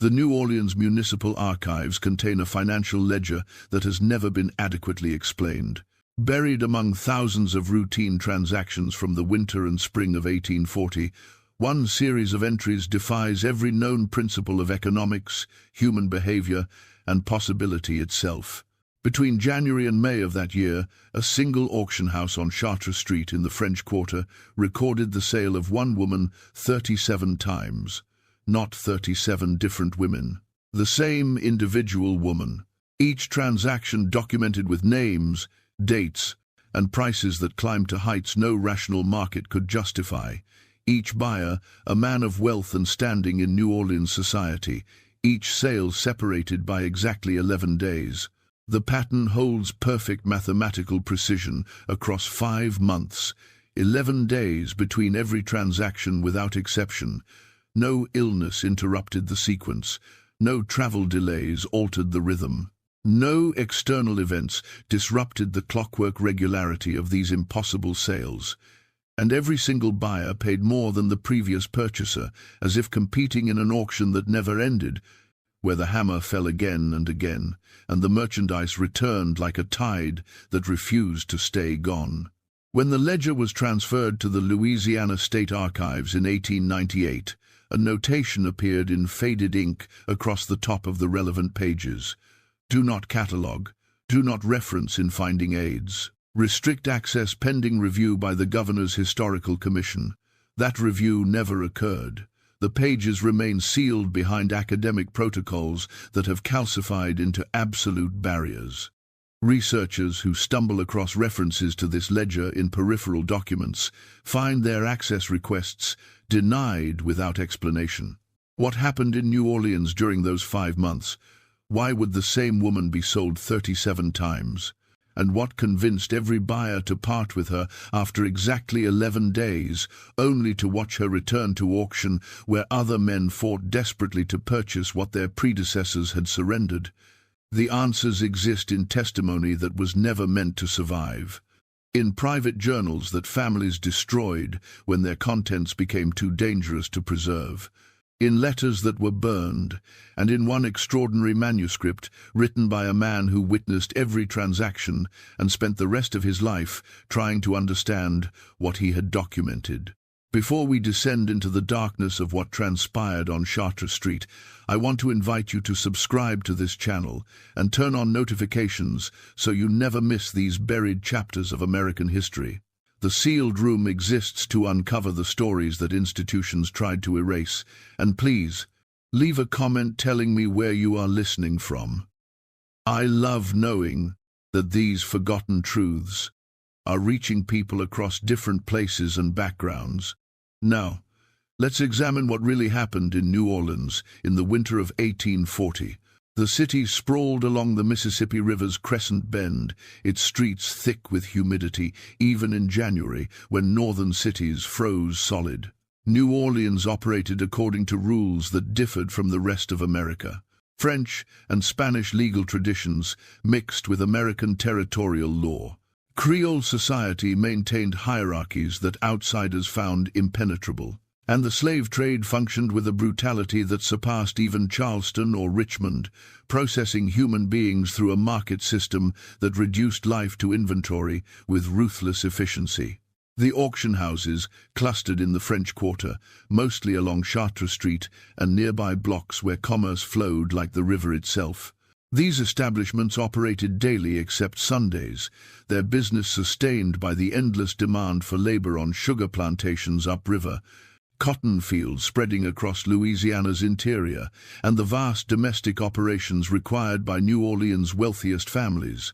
The New Orleans Municipal Archives contain a financial ledger that has never been adequately explained. Buried among thousands of routine transactions from the winter and spring of 1840, one series of entries defies every known principle of economics, human behavior, and possibility itself. Between January and May of that year, a single auction house on Chartres Street in the French Quarter recorded the sale of one woman 37 times. Not 37 different women. The same individual woman. Each transaction documented with names, dates, and prices that climbed to heights no rational market could justify. Each buyer, a man of wealth and standing in New Orleans society. Each sale separated by exactly 11 days. The pattern holds perfect mathematical precision across 5 months. 11 days between every transaction without exception. No illness interrupted the sequence. No travel delays altered the rhythm. No external events disrupted the clockwork regularity of these impossible sales. And every single buyer paid more than the previous purchaser, as if competing in an auction that never ended, where the hammer fell again and again, and the merchandise returned like a tide that refused to stay gone. When the ledger was transferred to the Louisiana State Archives in 1898, a notation appeared in faded ink across the top of the relevant pages. Do not catalogue. Do not reference in finding aids. Restrict access pending review by the Governor's Historical Commission. That review never occurred. The pages remain sealed behind academic protocols that have calcified into absolute barriers. Researchers who stumble across references to this ledger in peripheral documents find their access requests denied without explanation. What happened in New Orleans during those 5 months? Why would the same woman be sold 37 times? And what convinced every buyer to part with her after exactly 11 days, only to watch her return to auction where other men fought desperately to purchase what their predecessors had surrendered? The answers exist in testimony that was never meant to survive. In private journals that families destroyed when their contents became too dangerous to preserve. In letters that were burned, and in one extraordinary manuscript written by a man who witnessed every transaction and spent the rest of his life trying to understand what he had documented. Before we descend into the darkness of what transpired on Chartres Street, I want to invite you to subscribe to this channel and turn on notifications so you never miss these buried chapters of American history. The sealed room exists to uncover the stories that institutions tried to erase, and please, leave a comment telling me where you are listening from. I love knowing that these forgotten truths are reaching people across different places and backgrounds. Now, let's examine what really happened in New Orleans in the winter of 1840. The city sprawled along the Mississippi River's crescent bend, its streets thick with humidity, even in January, when northern cities froze solid. New Orleans operated according to rules that differed from the rest of America. French and Spanish legal traditions mixed with American territorial law. Creole society maintained hierarchies that outsiders found impenetrable. And the slave trade functioned with a brutality that surpassed even Charleston or Richmond, processing human beings through a market system that reduced life to inventory with ruthless efficiency. The auction houses, clustered in the French Quarter, mostly along Chartres Street and nearby blocks where commerce flowed like the river itself. These establishments operated daily except Sundays, their business sustained by the endless demand for labor on sugar plantations upriver, cotton fields spreading across Louisiana's interior, and the vast domestic operations required by New Orleans' wealthiest families.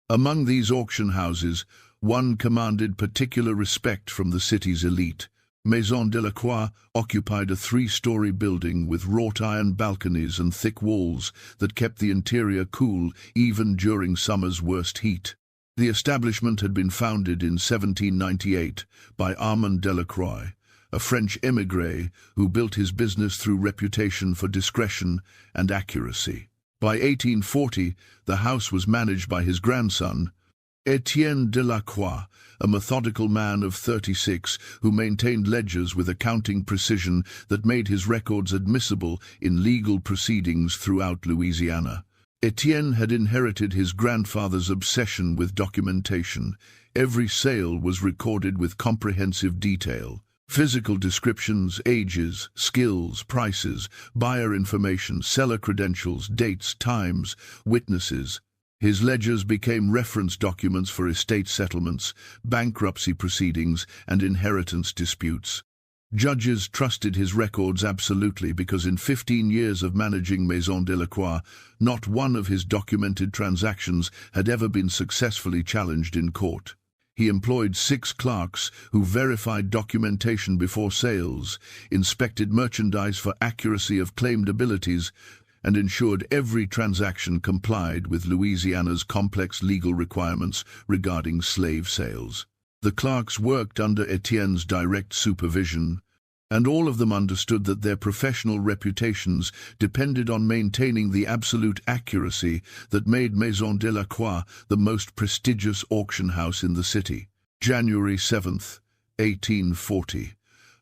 Among these auction houses, one commanded particular respect from the city's elite. Maison Delacroix occupied a 3-story building with wrought iron balconies and thick walls that kept the interior cool even during summer's worst heat. The establishment had been founded in 1798 by Armand Delacroix, a French émigré who built his business through reputation for discretion and accuracy. By 1840, the house was managed by his grandson, Etienne Delacroix, a methodical man of 36 who maintained ledgers with accounting precision that made his records admissible in legal proceedings throughout Louisiana. Etienne had inherited his grandfather's obsession with documentation. Every sale was recorded with comprehensive detail. Physical descriptions, ages, skills, prices, buyer information, seller credentials, dates, times, witnesses. His ledgers became reference documents for estate settlements, bankruptcy proceedings, and inheritance disputes. Judges trusted his records absolutely because in 15 years of managing Maison Delacroix, not one of his documented transactions had ever been successfully challenged in court. He employed 6 clerks who verified documentation before sales, inspected merchandise for accuracy of claimed abilities, and ensured every transaction complied with Louisiana's complex legal requirements regarding slave sales. The clerks worked under Etienne's direct supervision, and all of them understood that their professional reputations depended on maintaining the absolute accuracy that made Maison Delacroix the most prestigious auction house in the city. January 7th, 1840.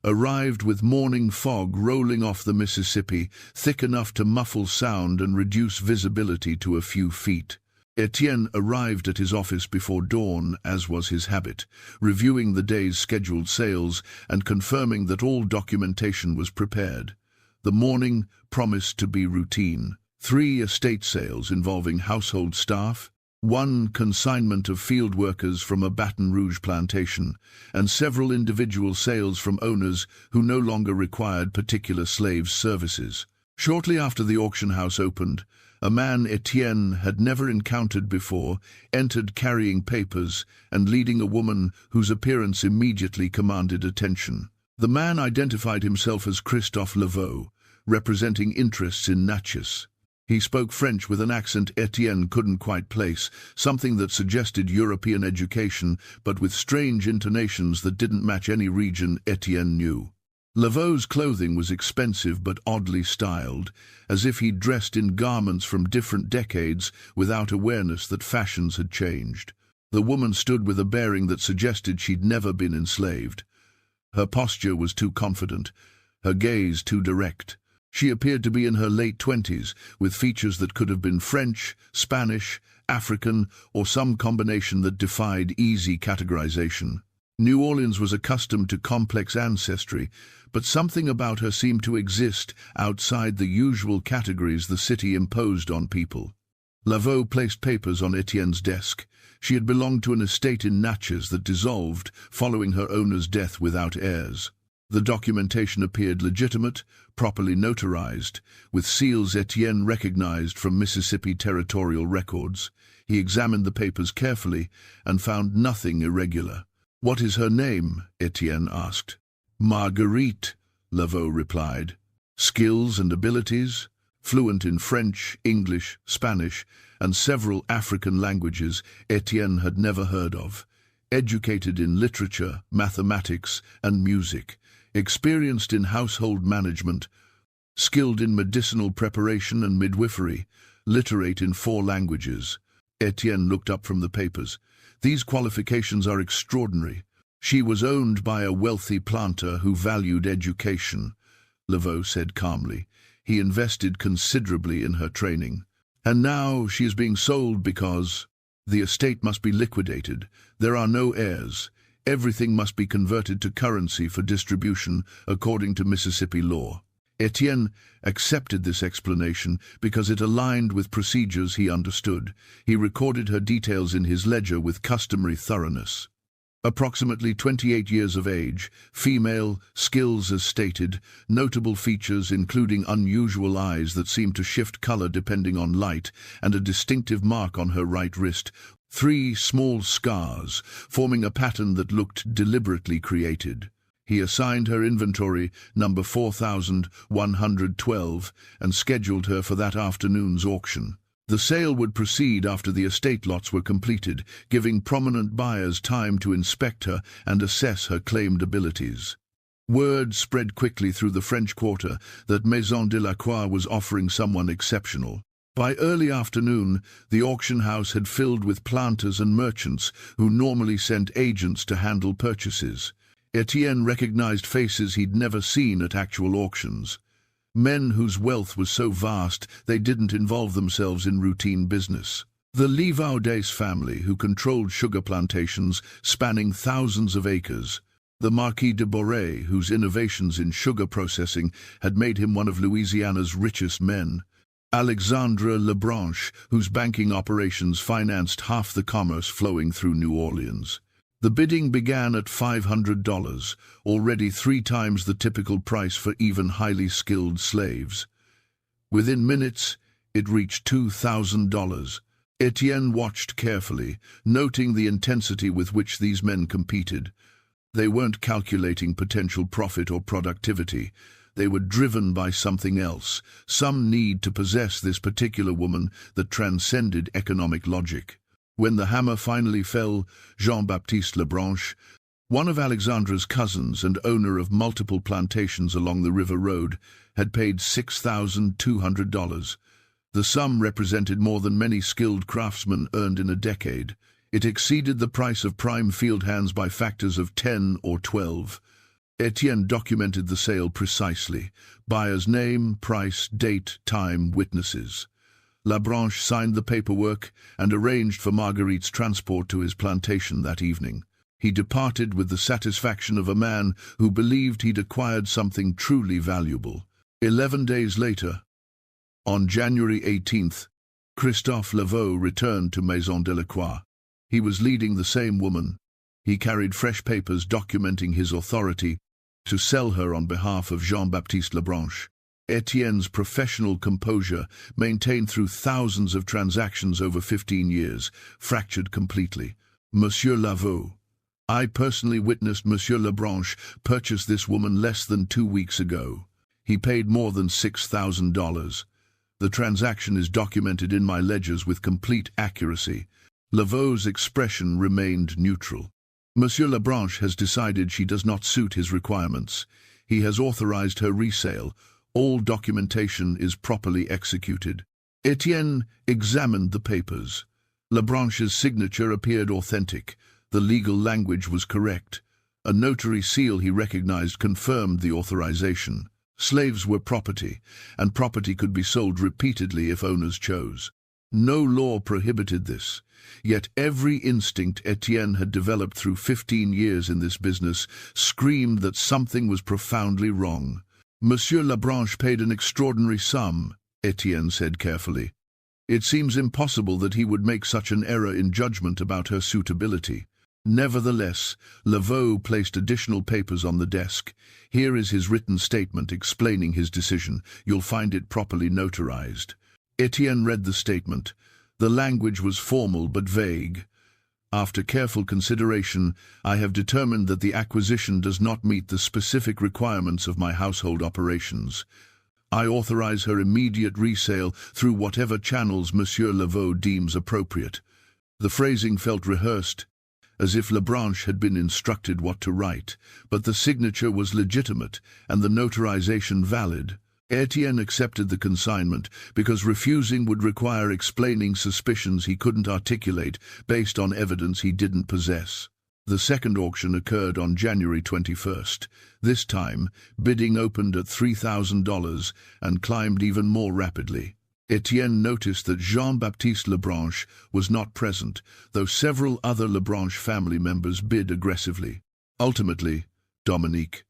Arrived with morning fog rolling off the Mississippi, thick enough to muffle sound and reduce visibility to a few feet. Etienne arrived at his office before dawn, as was his habit, reviewing the day's scheduled sales and confirming that all documentation was prepared. The morning promised to be routine. 3 estate sales involving household staff, 1 consignment of field workers from a Baton Rouge plantation, and several individual sales from owners who no longer required particular slaves' services. Shortly after the auction house opened, a man Etienne had never encountered before entered carrying papers and leading a woman whose appearance immediately commanded attention. The man identified himself as Christophe Laveau, representing interests in Natchez. He spoke French with an accent Etienne couldn't quite place, something that suggested European education, but with strange intonations that didn't match any region Etienne knew. Laveau's clothing was expensive but oddly styled, as if he'd dressed in garments from different decades without awareness that fashions had changed. The woman stood with a bearing that suggested she'd never been enslaved. Her posture was too confident, her gaze too direct. She appeared to be in her late 20s, with features that could have been French, Spanish, African, or some combination that defied easy categorization. New Orleans was accustomed to complex ancestry, but something about her seemed to exist outside the usual categories the city imposed on people. Laveau placed papers on Etienne's desk. She had belonged to an estate in Natchez that dissolved following her owner's death without heirs. The documentation appeared legitimate, properly notarized, with seals Etienne recognized from Mississippi territorial records. He examined the papers carefully and found nothing irregular. "What is her name?" Etienne asked. "Marguerite," Laveau replied. "Skills and abilities?" Fluent in French, English, Spanish, and several African languages Etienne had never heard of. Educated in literature, mathematics, and music. Experienced in household management. Skilled in medicinal preparation and midwifery. Literate in 4 languages. Etienne looked up from the papers. "These qualifications are extraordinary." "She was owned by a wealthy planter who valued education," Laveau said calmly. "He invested considerably in her training. And now she is being sold because the estate must be liquidated. There are no heirs. Everything must be converted to currency for distribution according to Mississippi law." Etienne accepted this explanation because it aligned with procedures he understood. He recorded her details in his ledger with customary thoroughness. Approximately 28 years of age, female, skills as stated, notable features including unusual eyes that seemed to shift color depending on light, and a distinctive mark on her right wrist, 3 small scars, forming a pattern that looked deliberately created. He assigned her inventory number 4112 and scheduled her for that afternoon's auction. The sale would proceed after the estate lots were completed, giving prominent buyers time to inspect her and assess her claimed abilities. Word spread quickly through the French Quarter that Maison Delacroix was offering someone exceptional. By early afternoon, the auction house had filled with planters and merchants who normally sent agents to handle purchases. Etienne recognized faces he'd never seen at actual auctions. Men whose wealth was so vast they didn't involve themselves in routine business. The Livaudes family, who controlled sugar plantations spanning thousands of acres. The Marquis de Boré, whose innovations in sugar processing had made him one of Louisiana's richest men. Alexandre Lebranche, whose banking operations financed half the commerce flowing through New Orleans. The bidding began at $500, already 3 times the typical price for even highly skilled slaves. Within minutes, it reached $2,000. Etienne watched carefully, noting the intensity with which these men competed. They weren't calculating potential profit or productivity. They were driven by something else, some need to possess this particular woman that transcended economic logic. When the hammer finally fell, Jean-Baptiste Lebranche, one of Alexandre's cousins and owner of multiple plantations along the River Road, had paid $6,200. The sum represented more than many skilled craftsmen earned in a decade. It exceeded the price of prime field hands by factors of 10 or 12. Etienne documented the sale precisely. Buyer's name, price, date, time, witnesses. Lebranche signed the paperwork and arranged for Marguerite's transport to his plantation that evening. He departed with the satisfaction of a man who believed he'd acquired something truly valuable. 11 days later, on January 18th, Christophe Laveau returned to Maison Delacroix. He was leading the same woman. He carried fresh papers documenting his authority to sell her on behalf of Jean-Baptiste Lebranche. Etienne's professional composure, maintained through thousands of transactions over 15 years, fractured completely. Monsieur Laveau, I personally witnessed Monsieur Lebranche purchase this woman less than 2 weeks ago. He paid more than $6,000. The transaction is documented in my ledgers with complete accuracy. Laveau's expression remained neutral. Monsieur Lebranche has decided she does not suit his requirements. He has authorized her resale. All documentation is properly executed. Etienne examined the papers. Lebranche's signature appeared authentic. The legal language was correct. A notary seal he recognized confirmed the authorization. Slaves were property, and property could be sold repeatedly if owners chose. No law prohibited this, yet every instinct Etienne had developed through 15 years in this business screamed that something was profoundly wrong. Monsieur Lebranche paid an extraordinary sum, Etienne said carefully. It seems impossible that he would make such an error in judgment about her suitability. Nevertheless, Laveau placed additional papers on the desk. Here is his written statement explaining his decision. You'll find it properly notarized. Etienne read the statement. The language was formal but vague. After careful consideration, I have determined that the acquisition does not meet the specific requirements of my household operations. I authorize her immediate resale through whatever channels Monsieur Laveau deems appropriate. The phrasing felt rehearsed, as if Lebranche had been instructed what to write, but the signature was legitimate and the notarization valid. Etienne accepted the consignment because refusing would require explaining suspicions he couldn't articulate based on evidence he didn't possess. The second auction occurred on January 21st. This time, bidding opened at $3,000 and climbed even more rapidly. Etienne noticed that Jean-Baptiste Lebranche was not present, though several other Lebranche family members bid aggressively. Ultimately, Dominique,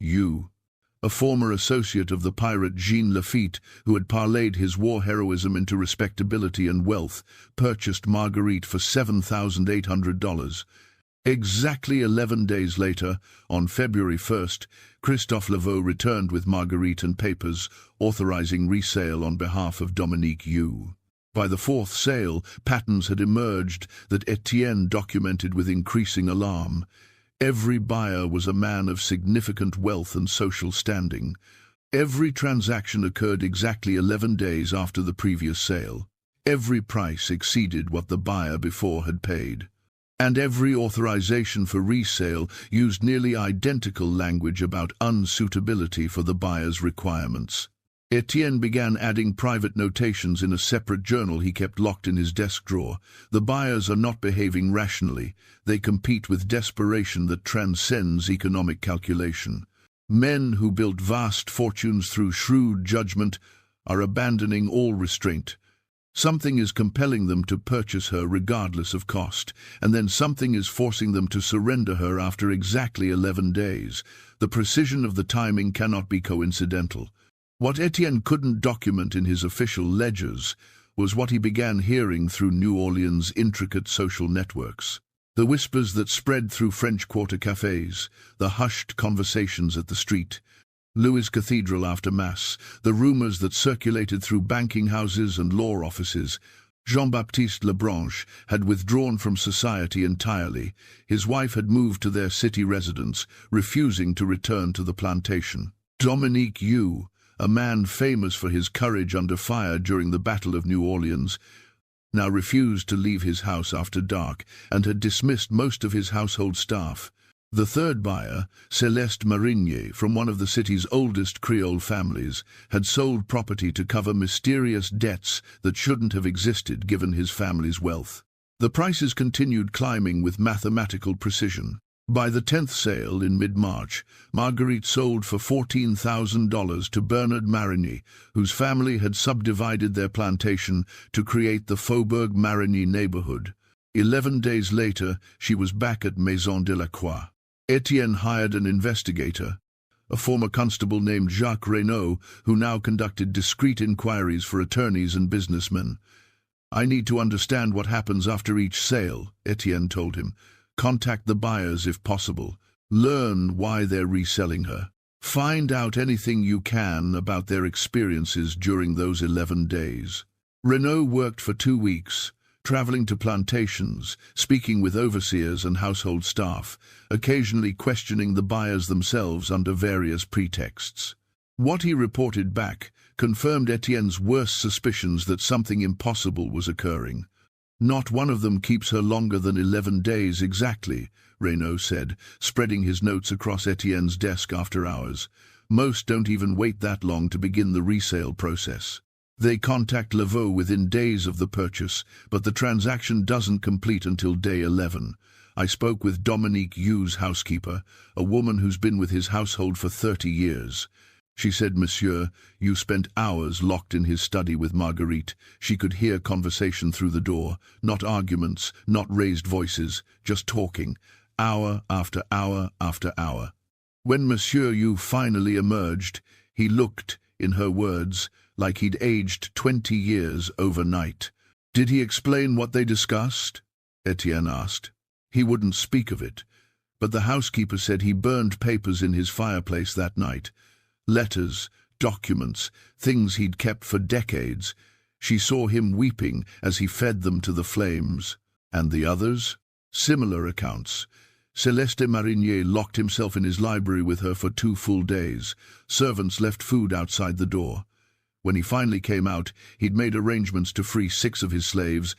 a former associate of the pirate Jean Lafitte, who had parlayed his war heroism into respectability and wealth, purchased Marguerite for $7,800. Exactly 11 days later, on February 1st, Christophe Laveau returned with Marguerite and papers authorizing resale on behalf of Dominique Yu. By the fourth sale, patterns had emerged that Etienne documented with increasing alarm. Every buyer was a man of significant wealth and social standing. Every transaction occurred exactly 11 days after the previous sale. Every price exceeded what the buyer before had paid. And every authorization for resale used nearly identical language about unsuitability for the buyer's requirements. Etienne began adding private notations in a separate journal he kept locked in his desk drawer. The buyers are not behaving rationally. They compete with desperation that transcends economic calculation. Men who built vast fortunes through shrewd judgment are abandoning all restraint. Something is compelling them to purchase her regardless of cost, and then something is forcing them to surrender her after exactly 11 days. The precision of the timing cannot be coincidental. What Etienne couldn't document in his official ledgers was what he began hearing through New Orleans' intricate social networks. The whispers that spread through French Quarter cafes, the hushed conversations at the street, Louis Cathedral after Mass, the rumors that circulated through banking houses and law offices. Jean-Baptiste Lebranche had withdrawn from society entirely. His wife had moved to their city residence, refusing to return to the plantation. Dominique You, a man famous for his courage under fire during the Battle of New Orleans, now refused to leave his house after dark and had dismissed most of his household staff. The third buyer, Céleste Marinier, from one of the city's oldest Creole families, had sold property to cover mysterious debts that shouldn't have existed given his family's wealth. The prices continued climbing with mathematical precision. By the 10th sale in mid-March, Marguerite sold for $14,000 to Bernard Marigny, whose family had subdivided their plantation to create the Faubourg Marigny neighborhood. 11 days later, she was back at Maison de la Croix. Etienne hired an investigator, a former constable named Jacques Reynaud, who now conducted discreet inquiries for attorneys and businessmen. "I need to understand what happens after each sale," Etienne told him. "Contact the buyers if possible. Learn why they're reselling her. Find out anything you can about their experiences during those 11 days." Reynaud worked for 2 weeks, traveling to plantations, speaking with overseers and household staff, occasionally questioning the buyers themselves under various pretexts. What he reported back confirmed Etienne's worst suspicions that something impossible was occurring. "Not one of them keeps her longer than 11 days exactly," Reynaud said, spreading his notes across Etienne's desk after hours. "Most don't even wait that long to begin the resale process. They contact Laveau within days of the purchase, but the transaction doesn't complete until day 11. I spoke with Dominique You's housekeeper, a woman who's been with his household for 30 years. She said, Monsieur, you spent hours locked in his study with Marguerite. She could hear conversation through the door, not arguments, not raised voices, just talking, hour after hour after hour. When Monsieur You finally emerged, he looked, in her words, like he'd aged 20 years overnight. Did he explain what they discussed? Etienne asked. He wouldn't speak of it, but the housekeeper said he burned papers in his fireplace that night. Letters, documents, things he'd kept for decades. She saw him weeping as he fed them to the flames. And the others? Similar accounts. Céleste Marinier locked himself in his library with her for 2 full days. Servants left food outside the door. When he finally came out, he'd made arrangements to free 6 of his slaves,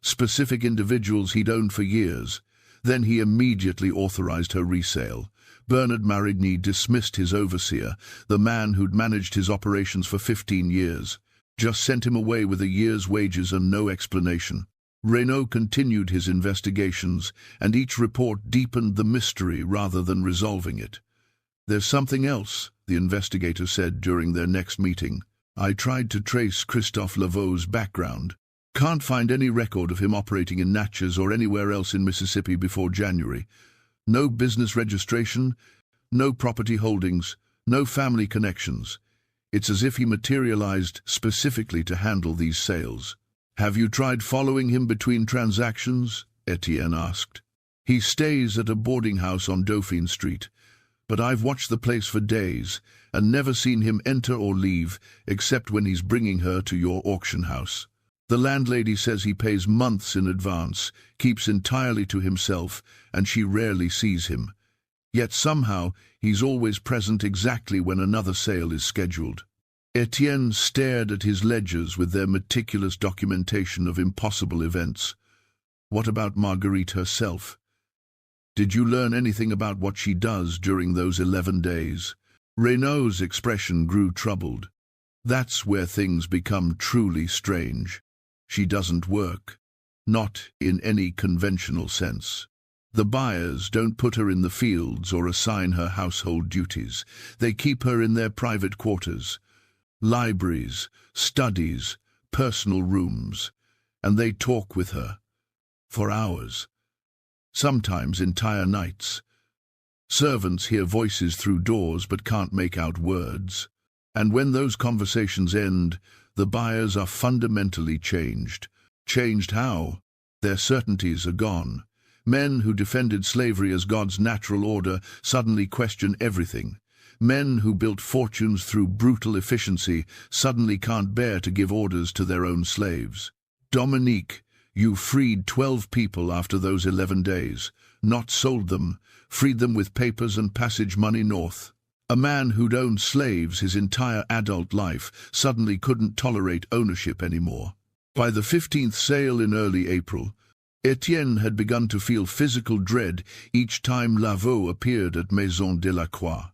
specific individuals he'd owned for years. Then he immediately authorized her resale. Bernard Marigny dismissed his overseer, the man who'd managed his operations for 15 years. Just sent him away with a year's wages and no explanation. Reynaud continued his investigations, and each report deepened the mystery rather than resolving it. "There's something else," the investigator said during their next meeting. "I tried to trace Christophe Laveau's background. Can't find any record of him operating in Natchez or anywhere else in Mississippi before January. No business registration, no property holdings, no family connections. It's as if he materialized specifically to handle these sales." "Have you tried following him between transactions?" Etienne asked. "He stays at a boarding house on Dauphine Street, but I've watched the place for days and never seen him enter or leave except when he's bringing her to your auction house. The landlady says he pays months in advance, keeps entirely to himself, and she rarely sees him. Yet somehow he's always present exactly when another sale is scheduled." Etienne stared at his ledgers with their meticulous documentation of impossible events. "What about Marguerite herself? Did you learn anything about what she does during those 11 days? Reynaud's expression grew troubled. That's where things become truly strange. She doesn't work. Not in any conventional sense. The buyers don't put her in the fields or assign her household duties. They keep her in their private quarters, libraries, studies, personal rooms, and they talk with her for hours, sometimes entire nights. Servants hear voices through doors but can't make out words. And when those conversations end, the buyers are fundamentally changed. Changed how? Their certainties are gone. Men who defended slavery as God's natural order suddenly question everything. Men who built fortunes through brutal efficiency suddenly can't bear to give orders to their own slaves. Dominique, you freed 12 people after those 11 days, not sold them, freed them with papers and passage money north. A man who'd owned slaves his entire adult life suddenly couldn't tolerate ownership anymore. By the 15th sale in early April, Etienne had begun to feel physical dread each time Laveau appeared at Maison de la Croix.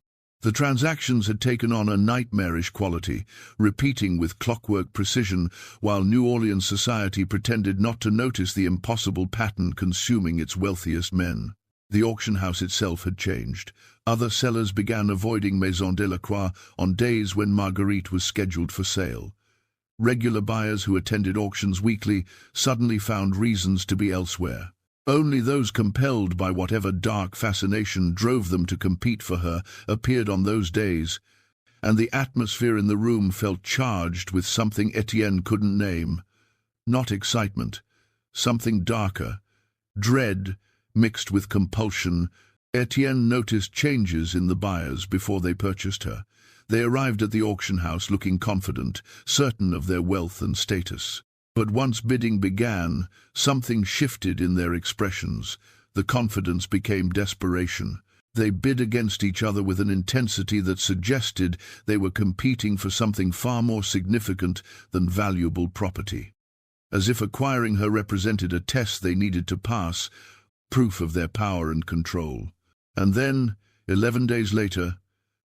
The transactions had taken on a nightmarish quality, repeating with clockwork precision, while New Orleans society pretended not to notice the impossible pattern consuming its wealthiest men. The auction house itself had changed. Other sellers began avoiding Maison de la Croix on days when Marguerite was scheduled for sale. Regular buyers who attended auctions weekly suddenly found reasons to be elsewhere. Only those compelled by whatever dark fascination drove them to compete for her appeared on those days, and the atmosphere in the room felt charged with something Etienne couldn't name. Not excitement, something darker. Dread, mixed with compulsion. Etienne noticed changes in the buyers before they purchased her. They arrived at the auction house looking confident, certain of their wealth and status. But once bidding began, something shifted in their expressions. The confidence became desperation. They bid against each other with an intensity that suggested they were competing for something far more significant than valuable property. As if acquiring her represented a test they needed to pass, proof of their power and control. And then, 11 days later,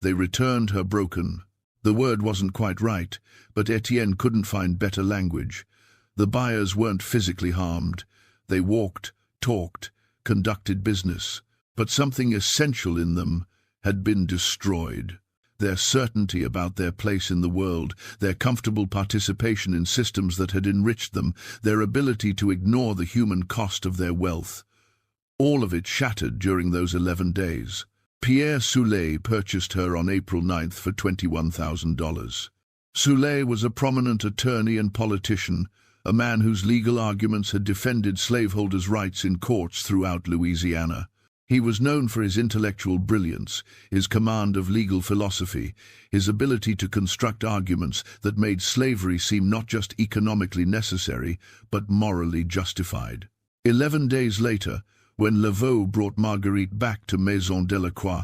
they returned her broken. The word wasn't quite right, but Etienne couldn't find better language. The buyers weren't physically harmed. They walked, talked, conducted business. But something essential in them had been destroyed. Their certainty about their place in the world, their comfortable participation in systems that had enriched them, their ability to ignore the human cost of their wealth. All of it shattered during those 11 days. Pierre Soulet purchased her on April 9th for $21,000. Soulet was a prominent attorney and politician, a man whose legal arguments had defended slaveholders' rights in courts throughout Louisiana. He was known for his intellectual brilliance, his command of legal philosophy, his ability to construct arguments that made slavery seem not just economically necessary, but morally justified. 11 days later, when Laveau brought Marguerite back to Maison de la Croix,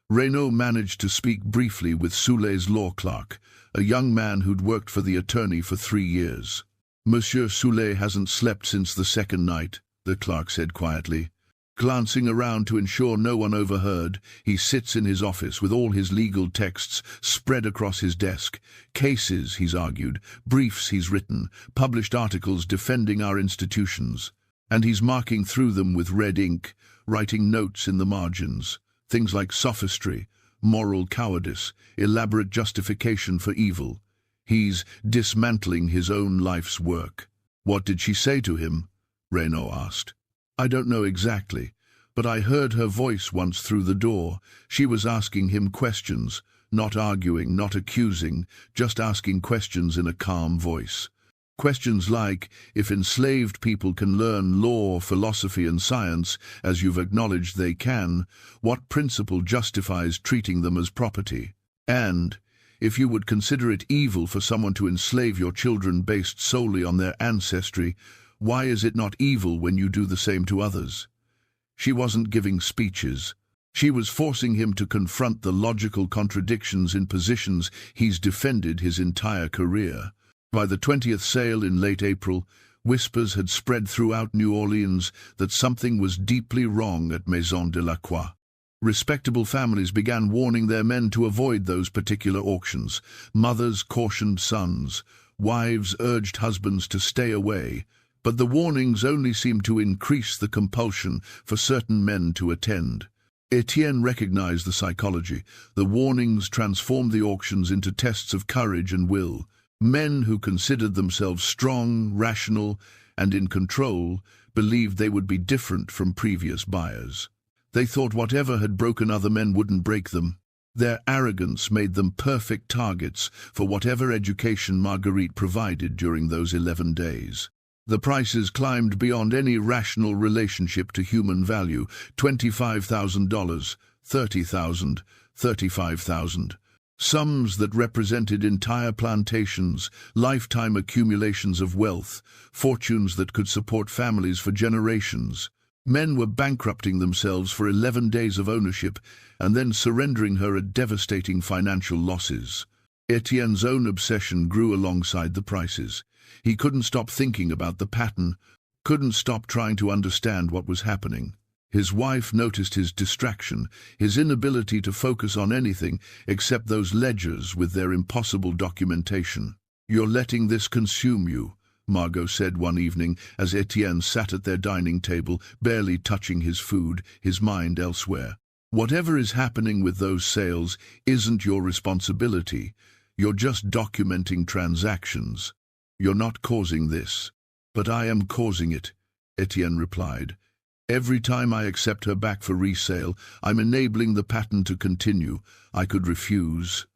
Renaud managed to speak briefly with Soulet's law clerk, a young man who'd worked for the attorney for 3 years. "Monsieur Soulet hasn't slept since the second night," the clerk said quietly. Glancing around to ensure no one overheard, he sits in his office with all his legal texts spread across his desk. Cases, he's argued, briefs he's written, published articles defending our institutions. And he's marking through them with red ink, writing notes in the margins. Things like sophistry, moral cowardice, elaborate justification for evil. He's dismantling his own life's work. "What did she say to him?" Renaud asked. "I don't know exactly, but I heard her voice once through the door. She was asking him questions, not arguing, not accusing, just asking questions in a calm voice. Questions like, if enslaved people can learn law, philosophy and science, as you've acknowledged they can, what principle justifies treating them as property? And, if you would consider it evil for someone to enslave your children based solely on their ancestry, why is it not evil when you do the same to others?" She wasn't giving speeches. She was forcing him to confront the logical contradictions in positions he's defended his entire career. By the 20th sale in late April, whispers had spread throughout New Orleans that something was deeply wrong at Maison de la Croix. Respectable families began warning their men to avoid those particular auctions. Mothers cautioned sons. Wives urged husbands to stay away. But the warnings only seemed to increase the compulsion for certain men to attend. Etienne recognized the psychology. The warnings transformed the auctions into tests of courage and will. Men who considered themselves strong, rational, and in control believed they would be different from previous buyers. They thought whatever had broken other men wouldn't break them. Their arrogance made them perfect targets for whatever education Marguerite provided during those 11 days. The prices climbed beyond any rational relationship to human value. $25,000, $30,000, $35,000. Sums that represented entire plantations, lifetime accumulations of wealth, fortunes that could support families for generations. Men were bankrupting themselves for 11 days of ownership and then surrendering her at devastating financial losses. Etienne's own obsession grew alongside the prices. He couldn't stop thinking about the pattern, couldn't stop trying to understand what was happening. His wife noticed his distraction, his inability to focus on anything except those ledgers with their impossible documentation. "You're letting this consume you," Margot said one evening as Etienne sat at their dining table, barely touching his food, his mind elsewhere. "Whatever is happening with those sales isn't your responsibility. You're just documenting transactions. You're not causing this." "But I am causing it," Etienne replied. "Every time I accept her back for resale, I'm enabling the pattern to continue. I could refuse.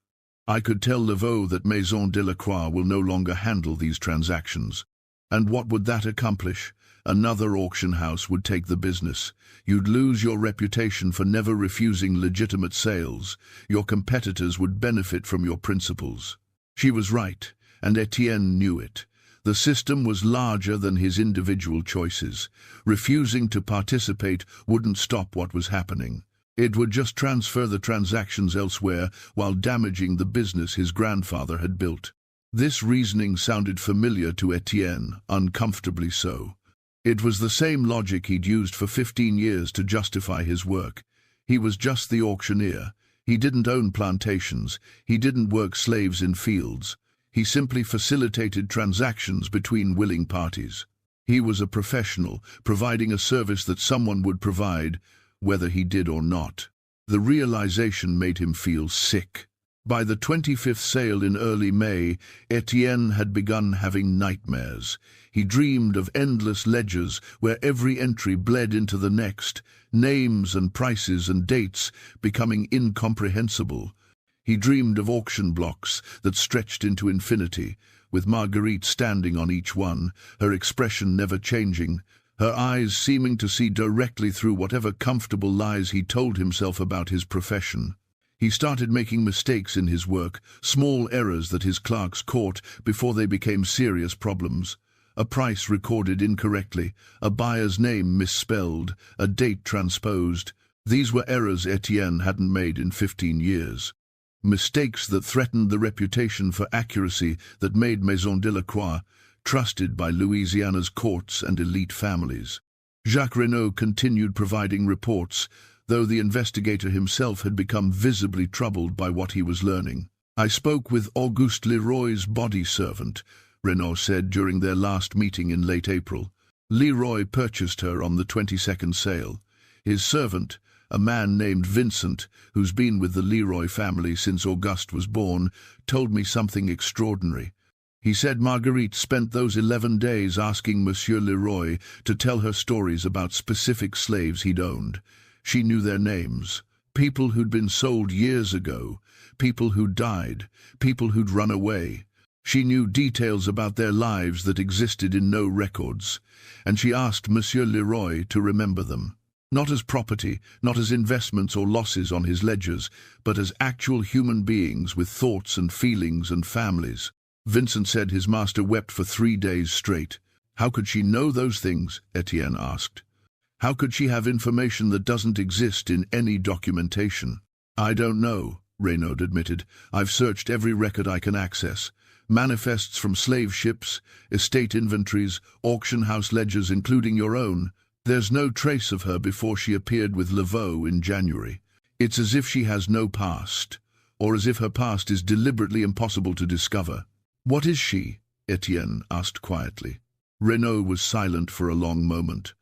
I could tell Laveau that Maison Delacroix will no longer handle these transactions. And what would that accomplish? Another auction house would take the business. You'd lose your reputation for never refusing legitimate sales. Your competitors would benefit from your principles." She was right, and Etienne knew it. The system was larger than his individual choices. Refusing to participate wouldn't stop what was happening. It would just transfer the transactions elsewhere while damaging the business his grandfather had built. This reasoning sounded familiar to Etienne, uncomfortably so. It was the same logic he'd used for 15 years to justify his work. He was just the auctioneer. He didn't own plantations. He didn't work slaves in fields. He simply facilitated transactions between willing parties. He was a professional, providing a service that someone would provide, whether he did or not. The realization made him feel sick. By the 25th sale in early May, Etienne had begun having nightmares. He dreamed of endless ledgers where every entry bled into the next, names and prices and dates becoming incomprehensible. He dreamed of auction blocks that stretched into infinity, with Marguerite standing on each one, her expression never changing, her eyes seeming to see directly through whatever comfortable lies he told himself about his profession. He started making mistakes in his work, small errors that his clerks caught before they became serious problems. A price recorded incorrectly, a buyer's name misspelled, a date transposed. These were errors Etienne hadn't made in 15 years. Mistakes that threatened the reputation for accuracy that made Maison Delacroix trusted by Louisiana's courts and elite families. Jacques Renaud continued providing reports, though the investigator himself had become visibly troubled by what he was learning. "I spoke with Auguste Leroy's body servant," Renaud said during their last meeting in late April. "Leroy purchased her on the 22nd sale. His servant, a man named Vincent, who's been with the Leroy family since Auguste was born, told me something extraordinary. He said Marguerite spent those 11 days asking Monsieur Leroy to tell her stories about specific slaves he'd owned. She knew their names. People who'd been sold years ago, people who'd died, people who'd run away. She knew details about their lives that existed in no records, and she asked Monsieur Leroy to remember them. Not as property, not as investments or losses on his ledgers, but as actual human beings with thoughts and feelings and families. Vincent said his master wept for 3 days straight. How could she know those things? Etienne asked. How could she have information that doesn't exist in any documentation? I don't know, Renaud admitted. I've searched every record I can access. Manifests from slave ships, estate inventories, auction house ledgers including your own. There's no trace of her before she appeared with Laveau in January. It's as if she has no past, or as if her past is deliberately impossible to discover. "What is she?" Etienne asked quietly. Renaud was silent for a long moment.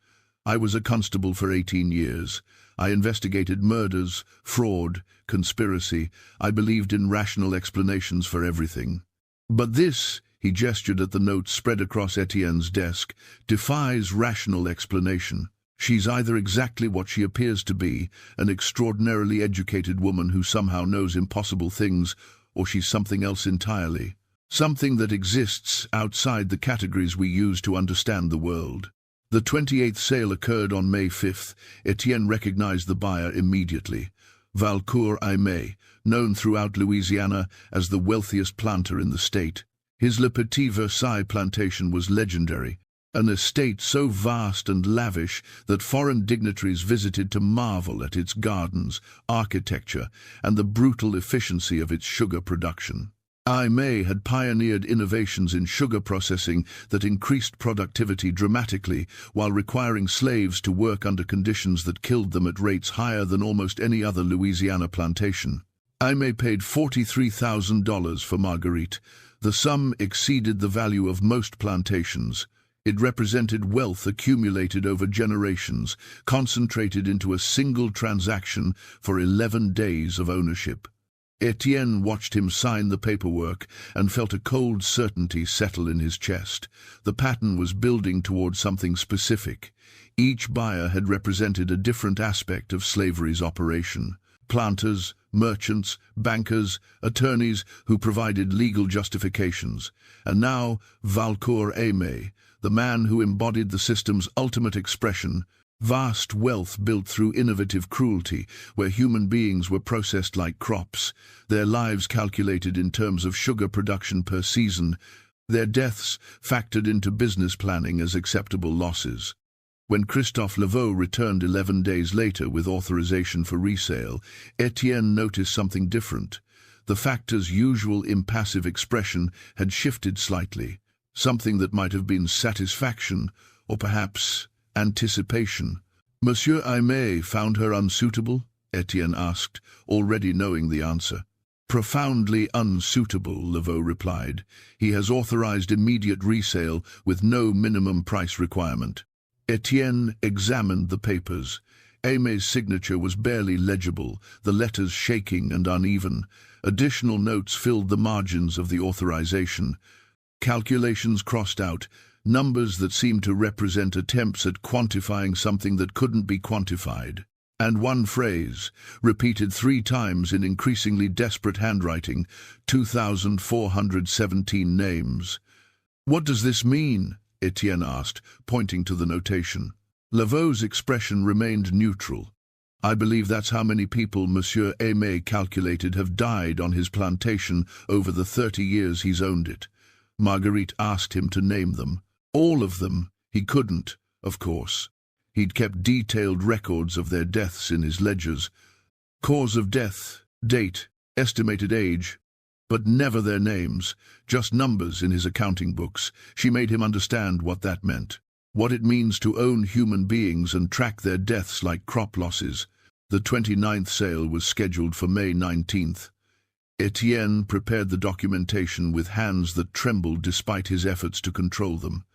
"I was a constable for 18 years. I investigated murders, fraud, conspiracy. I believed in rational explanations for everything. But this," he gestured at the notes spread across Etienne's desk, "defies rational explanation. She's either exactly what she appears to be, an extraordinarily educated woman who somehow knows impossible things, or she's something else entirely. Something that exists outside the categories we use to understand the world." The 28th sale occurred on May 5th. Etienne recognized the buyer immediately. Valcourt Aimé, known throughout Louisiana as the wealthiest planter in the state. His Le Petit Versailles plantation was legendary, an estate so vast and lavish that foreign dignitaries visited to marvel at its gardens, architecture, and the brutal efficiency of its sugar production. Aimé had pioneered innovations in sugar processing that increased productivity dramatically while requiring slaves to work under conditions that killed them at rates higher than almost any other Louisiana plantation. Aimé paid $43,000 for Marguerite. The sum exceeded the value of most plantations. It represented wealth accumulated over generations, concentrated into a single transaction for 11 days of ownership. Etienne watched him sign the paperwork and felt a cold certainty settle in his chest. The pattern was building toward something specific. Each buyer had represented a different aspect of slavery's operation. Planters, merchants, bankers, attorneys who provided legal justifications. And now Valcourt Aimé, the man who embodied the system's ultimate expression, vast wealth built through innovative cruelty, where human beings were processed like crops, their lives calculated in terms of sugar production per season, their deaths factored into business planning as acceptable losses. When Christophe Laveau returned 11 days later with authorization for resale, Etienne noticed something different. The factor's usual impassive expression had shifted slightly, something that might have been satisfaction, or perhaps anticipation. "Monsieur Aimé found her unsuitable?" Etienne asked, already knowing the answer. "Profoundly unsuitable," Laveau replied. "He has authorized immediate resale with no minimum price requirement." Etienne examined the papers. Aimé's signature was barely legible, the letters shaking and uneven. Additional notes filled the margins of the authorization. Calculations crossed out, numbers that seemed to represent attempts at quantifying something that couldn't be quantified. And one phrase, repeated 3 times in increasingly desperate handwriting, 2,417 names. "What does this mean?" Etienne asked, pointing to the notation. Laveau's expression remained neutral. "I believe that's how many people Monsieur Aimé calculated have died on his plantation over the 30 years he's owned it." Marguerite asked him to name them. All of them. He couldn't, of course. He'd kept detailed records of their deaths in his ledgers. Cause of death, date, estimated age, but never their names, just numbers in his accounting books. She made him understand what that meant, what it means to own human beings and track their deaths like crop losses. The 29th sale was scheduled for May 19th. Etienne prepared the documentation with hands that trembled despite his efforts to control them.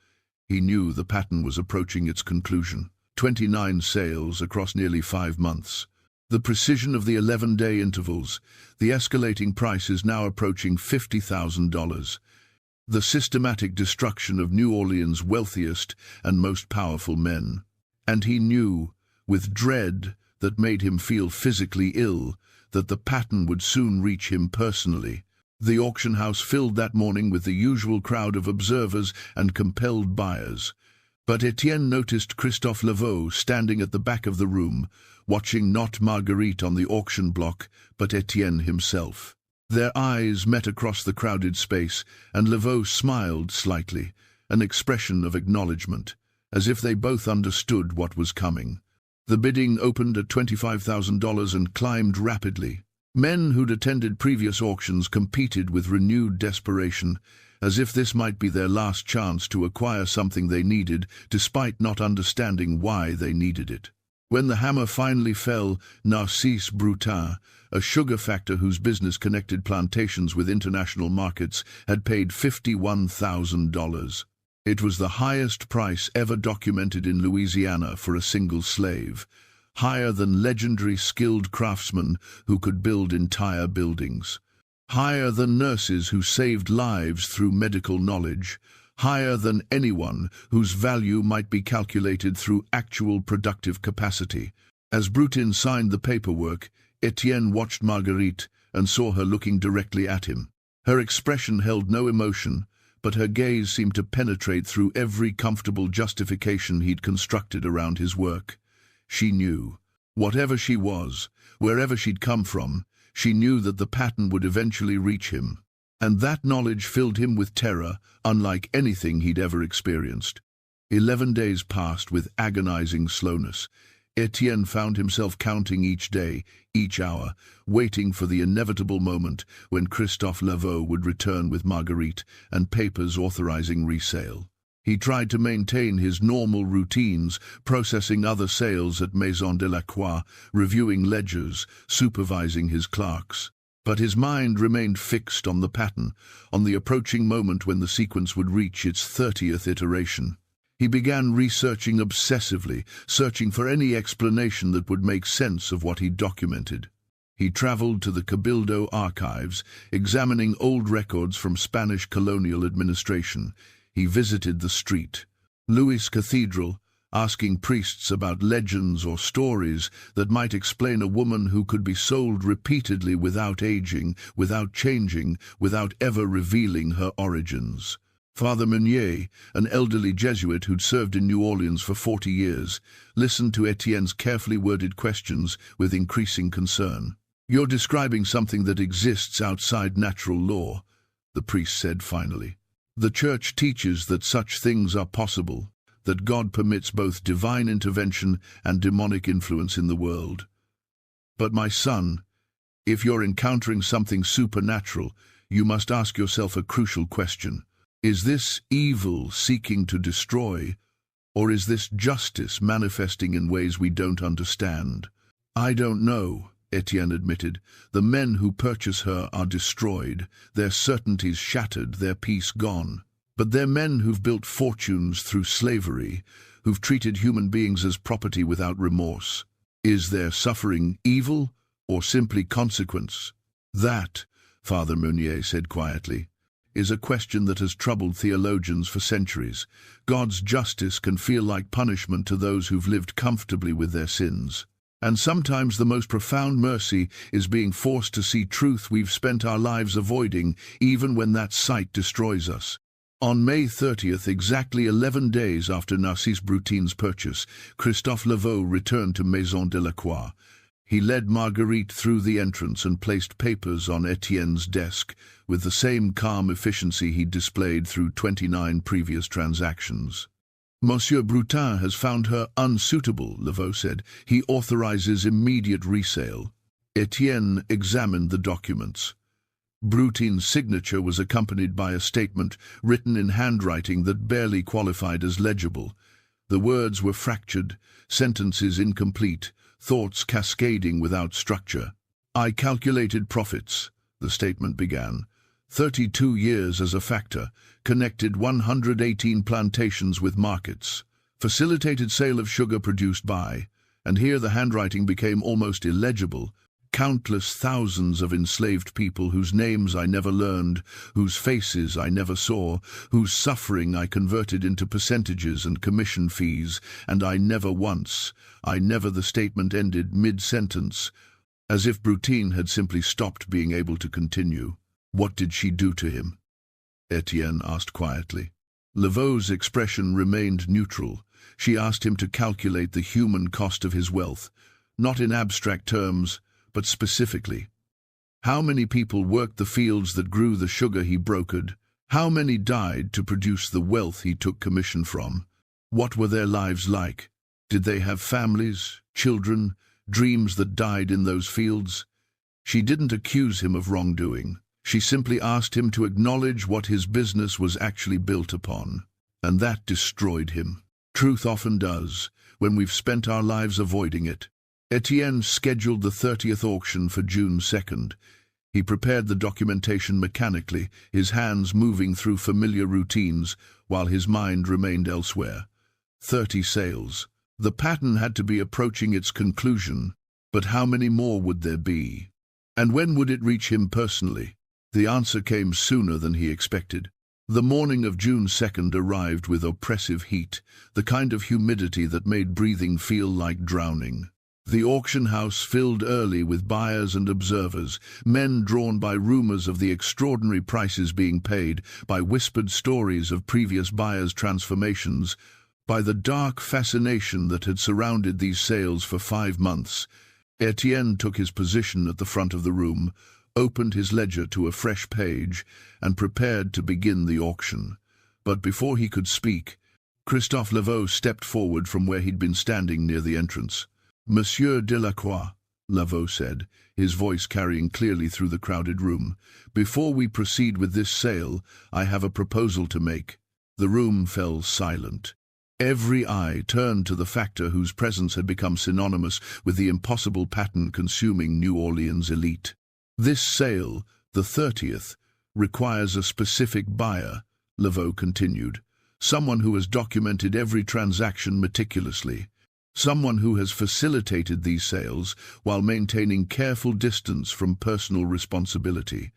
He knew the pattern was approaching its conclusion. 29 sales across nearly 5 months. The precision of the 11-day intervals, the escalating prices now approaching $50,000. The systematic destruction of New Orleans' wealthiest and most powerful men. And he knew, with dread that made him feel physically ill, that the pattern would soon reach him personally. The auction house filled that morning with the usual crowd of observers and compelled buyers. But Etienne noticed Christophe Laveau standing at the back of the room, watching not Marguerite on the auction block, but Etienne himself. Their eyes met across the crowded space, and Laveau smiled slightly, an expression of acknowledgement, as if they both understood what was coming. The bidding opened at $25,000 and climbed rapidly. Men who'd attended previous auctions competed with renewed desperation, as if this might be their last chance to acquire something they needed, despite not understanding why they needed it. When the hammer finally fell, Narcisse Brutin, a sugar factor whose business connected plantations with international markets, had paid $51,000. It was the highest price ever documented in Louisiana for a single slave, higher than legendary skilled craftsmen who could build entire buildings, higher than nurses who saved lives through medical knowledge, higher than anyone whose value might be calculated through actual productive capacity. As Brutin signed the paperwork, Etienne watched Marguerite and saw her looking directly at him. Her expression held no emotion, but her gaze seemed to penetrate through every comfortable justification he'd constructed around his work. She knew. Whatever she was, wherever she'd come from, she knew that the pattern would eventually reach him. And that knowledge filled him with terror, unlike anything he'd ever experienced. 11 days passed with agonizing slowness. Etienne found himself counting each day, each hour, waiting for the inevitable moment when Christophe Laveau would return with Marguerite and papers authorizing resale. He tried to maintain his normal routines, processing other sales at Maison de la Croix, reviewing ledgers, supervising his clerks. But his mind remained fixed on the pattern, on the approaching moment when the sequence would reach its 30th iteration. He began researching obsessively, searching for any explanation that would make sense of what he'd documented. He traveled to the Cabildo archives, examining old records from Spanish colonial administration. He visited the St. Louis Cathedral, asking priests about legends or stories that might explain a woman who could be sold repeatedly without aging, without changing, without ever revealing her origins. Father Meunier, an elderly Jesuit who'd served in New Orleans for 40 years, listened to Etienne's carefully worded questions with increasing concern. "You're describing something that exists outside natural law," the priest said finally. "The Church teaches that such things are possible, that God permits both divine intervention and demonic influence in the world. But my son, if you're encountering something supernatural, you must ask yourself a crucial question. Is this evil seeking to destroy, or is this justice manifesting in ways we don't understand?" "I don't know," Etienne admitted. "The men who purchase her are destroyed, their certainties shattered, their peace gone. But they're men who've built fortunes through slavery, who've treated human beings as property without remorse. Is their suffering evil or simply consequence?" "That," Father Meunier said quietly, "is a question that has troubled theologians for centuries. God's justice can feel like punishment to those who've lived comfortably with their sins. And sometimes the most profound mercy is being forced to see truth we've spent our lives avoiding, even when that sight destroys us." On May 30th, exactly 11 days after Narcisse Brutin's purchase, Christophe Laveau returned to Maison de la Croix. He led Marguerite through the entrance and placed papers on Etienne's desk with the same calm efficiency he'd displayed through 29 previous transactions. "Monsieur Brutin has found her unsuitable," Laveau said. "He authorizes immediate resale." Etienne examined the documents. Brutin's signature was accompanied by a statement written in handwriting that barely qualified as legible. The words were fractured, sentences incomplete, thoughts cascading without structure. "I calculated profits," the statement began. 32 years as a factor, connected 118 plantations with markets, facilitated sale of sugar produced by," and here the handwriting became almost illegible, "countless thousands of enslaved people whose names I never learned, whose faces I never saw, whose suffering I converted into percentages and commission fees, and I never once, the statement ended mid-sentence, as if Brutin had simply stopped being able to continue. "What did she do to him?" Etienne asked quietly. Laveau's expression remained neutral. She asked him to calculate the human cost of his wealth, not in abstract terms, but specifically. How many people worked the fields that grew the sugar he brokered? How many died to produce the wealth he took commission from? What were their lives like? Did they have families, children, dreams that died in those fields? She didn't accuse him of wrongdoing. She simply asked him to acknowledge what his business was actually built upon. And that destroyed him. Truth often does. when we've spent our lives avoiding it. Etienne scheduled the 30th auction for June 2nd. He prepared the documentation mechanically, his hands moving through familiar routines while his mind remained elsewhere. 30 sales. The pattern had to be approaching its conclusion, but how many more would there be? And when would it reach him personally? The answer came sooner than he expected. The morning of June 2nd arrived with oppressive heat, the kind of humidity that made breathing feel like drowning. The auction house filled early with buyers and observers, men drawn by rumors of the extraordinary prices being paid, by whispered stories of previous buyers' transformations, by the dark fascination that had surrounded these sales for 5 months. Etienne took his position at the front of the room, opened his ledger to a fresh page, and prepared to begin the auction. But before he could speak, Christophe Laveau stepped forward from where he'd been standing near the entrance. "Monsieur Delacroix," Laveau said, his voice carrying clearly through the crowded room, "before we proceed with this sale, I have a proposal to make." The room fell silent. Every eye turned to the factor whose presence had become synonymous with the impossible pattern consuming New Orleans elite. "This sale, the 30th, requires a specific buyer," Laveau continued. "Someone who has documented every transaction meticulously. Someone who has facilitated these sales while maintaining careful distance from personal responsibility.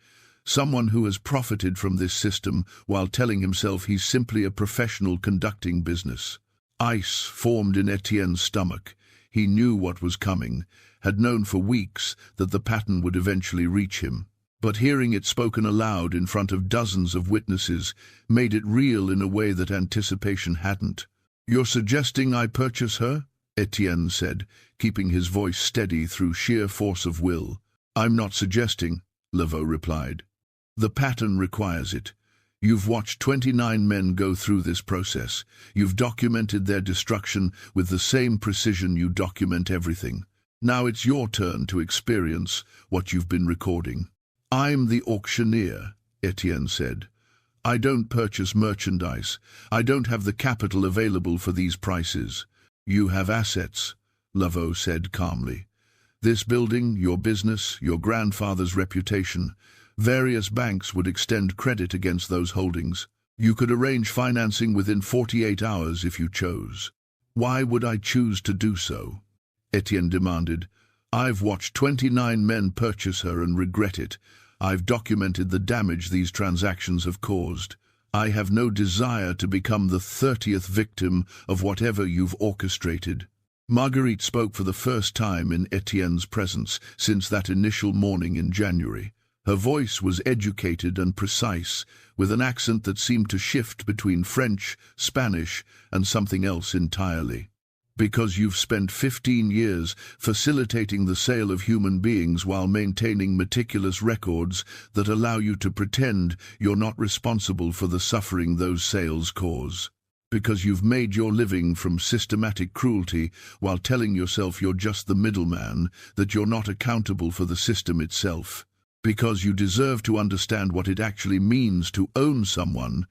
Someone who has profited from this system while telling himself he's simply a professional conducting business." Ice formed in Etienne's stomach. He knew what was coming, had known for weeks that the pattern would eventually reach him. But hearing it spoken aloud in front of dozens of witnesses made it real in a way that anticipation hadn't. "You're suggesting I purchase her?" Etienne said, keeping his voice steady through sheer force of will. "I'm not suggesting," Laveau replied. "The pattern requires it. You've watched 29 men go through this process. You've documented their destruction with the same precision you document everything. Now it's your turn to experience what you've been recording." "I'm the auctioneer," Etienne said. "I don't purchase merchandise. I don't have the capital available for these prices." "You have assets," Laveau said calmly. "This building, your business, your grandfather's reputation. Various banks would extend credit against those holdings. You could arrange financing within 48 hours if you chose." "Why would I choose to do so?" Etienne demanded. "I've watched 29 men purchase her and regret it. I've documented the damage these transactions have caused. I have no desire to become the 30th victim of whatever you've orchestrated." Marguerite spoke for the first time in Etienne's presence since that initial morning in January. Her voice was educated and precise, with an accent that seemed to shift between French, Spanish, and something else entirely. "Because you've spent 15 years facilitating the sale of human beings while maintaining meticulous records that allow you to pretend you're not responsible for the suffering those sales cause. Because you've made your living from systematic cruelty while telling yourself you're just the middleman, that you're not accountable for the system itself. Because you deserve to understand what it actually means to own someone,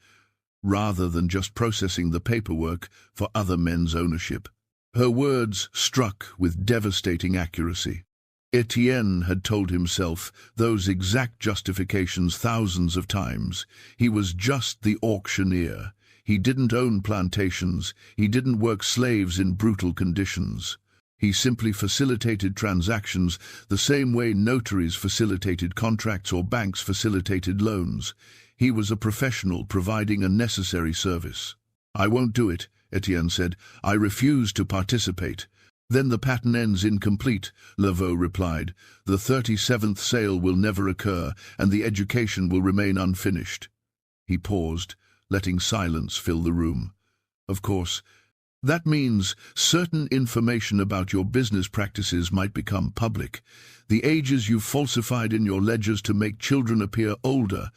rather than just processing the paperwork for other men's ownership." Her words struck with devastating accuracy. Etienne had told himself those exact justifications thousands of times. He was just the auctioneer. He didn't own plantations. He didn't work slaves in brutal conditions. He simply facilitated transactions the same way notaries facilitated contracts or banks facilitated loans. He was a professional providing a necessary service. "I won't do it," Etienne said. "I refuse to participate." "Then the pattern ends incomplete," Laveau replied. "The 37th sale will never occur, and the education will remain unfinished." He paused, letting silence fill the room. "Of course, that means certain information about your business practices might become public. The ages you've falsified in your ledgers to make children appear older,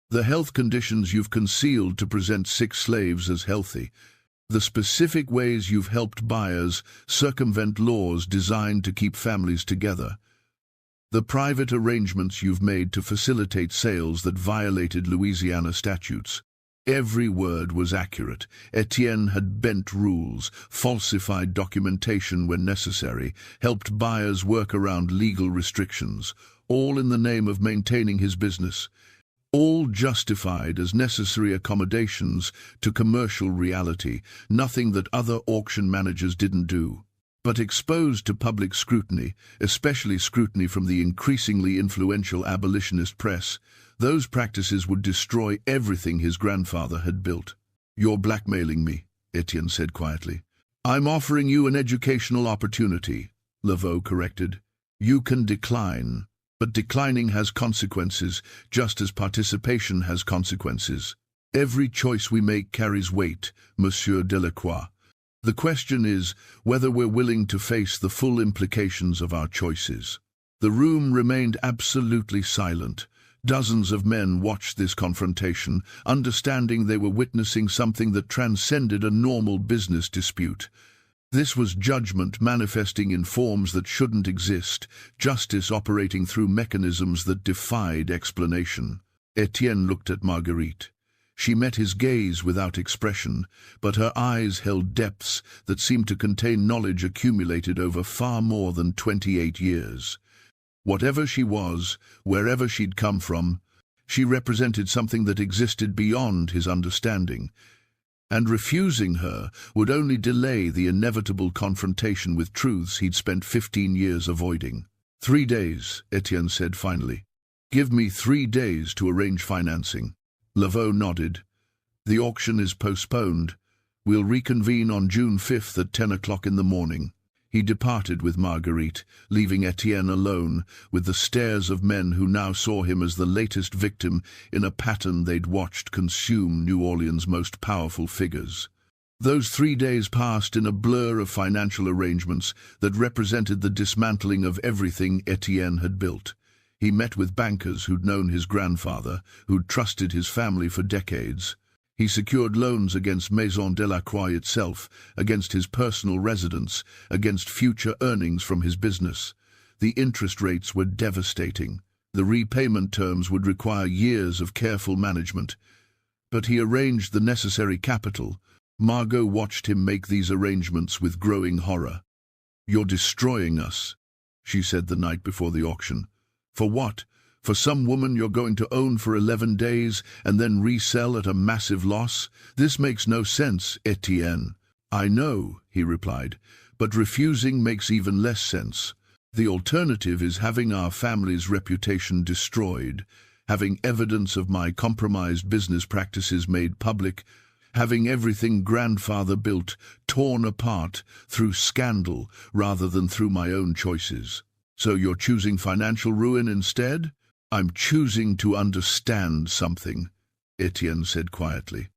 the health conditions you've concealed to present sick slaves as healthy, the specific ways you've helped buyers circumvent laws designed to keep families together, the private arrangements you've made to facilitate sales that violated Louisiana statutes. Every word was accurate. Etienne had bent rules, falsified documentation when necessary, helped buyers work around legal restrictions, all in the name of maintaining his business, all justified as necessary accommodations to commercial reality, nothing that other auction managers didn't do. But exposed to public scrutiny, especially scrutiny from the increasingly influential abolitionist press, those practices would destroy everything his grandfather had built. "You're blackmailing me," Etienne said quietly. "I'm offering you an educational opportunity," Laveau corrected. "You can decline, but declining has consequences, just as participation has consequences. Every choice we make carries weight, Monsieur Delacroix. The question is whether we're willing to face the full implications of our choices." The room remained absolutely silent. Dozens of men watched this confrontation, understanding they were witnessing something that transcended a normal business dispute. This was judgment manifesting in forms that shouldn't exist, justice operating through mechanisms that defied explanation. Etienne looked at Marguerite. She met his gaze without expression, but her eyes held depths that seemed to contain knowledge accumulated over far more than 28 years. Whatever she was, wherever she'd come from, she represented something that existed beyond his understanding, and refusing her would only delay the inevitable confrontation with truths he'd spent 15 years avoiding. 3 days, Etienne said finally. "Give me 3 days to arrange financing." Laveau nodded. "The auction is postponed. We'll reconvene on June 5th at 10 o'clock in the morning." He departed with Marguerite, leaving Etienne alone with the stares of men who now saw him as the latest victim in a pattern they'd watched consume New Orleans' most powerful figures. Those 3 days passed in a blur of financial arrangements that represented the dismantling of everything Etienne had built. He met with bankers who'd known his grandfather, who'd trusted his family for decades. He secured loans against Maison Delacroix itself, against his personal residence, against future earnings from his business. The interest rates were devastating. The repayment terms would require years of careful management. But he arranged the necessary capital. Margot watched him make these arrangements with growing horror. "You're destroying us," she said the night before the auction. "For what? For some woman you're going to own for 11 days and then resell at a massive loss? This makes no sense, Etienne." "I know," he replied, "but refusing makes even less sense. The alternative is having our family's reputation destroyed, having evidence of my compromised business practices made public, having everything grandfather built torn apart through scandal rather than through my own choices." "So you're choosing financial ruin instead?" "I'm choosing to understand something," Etienne said quietly.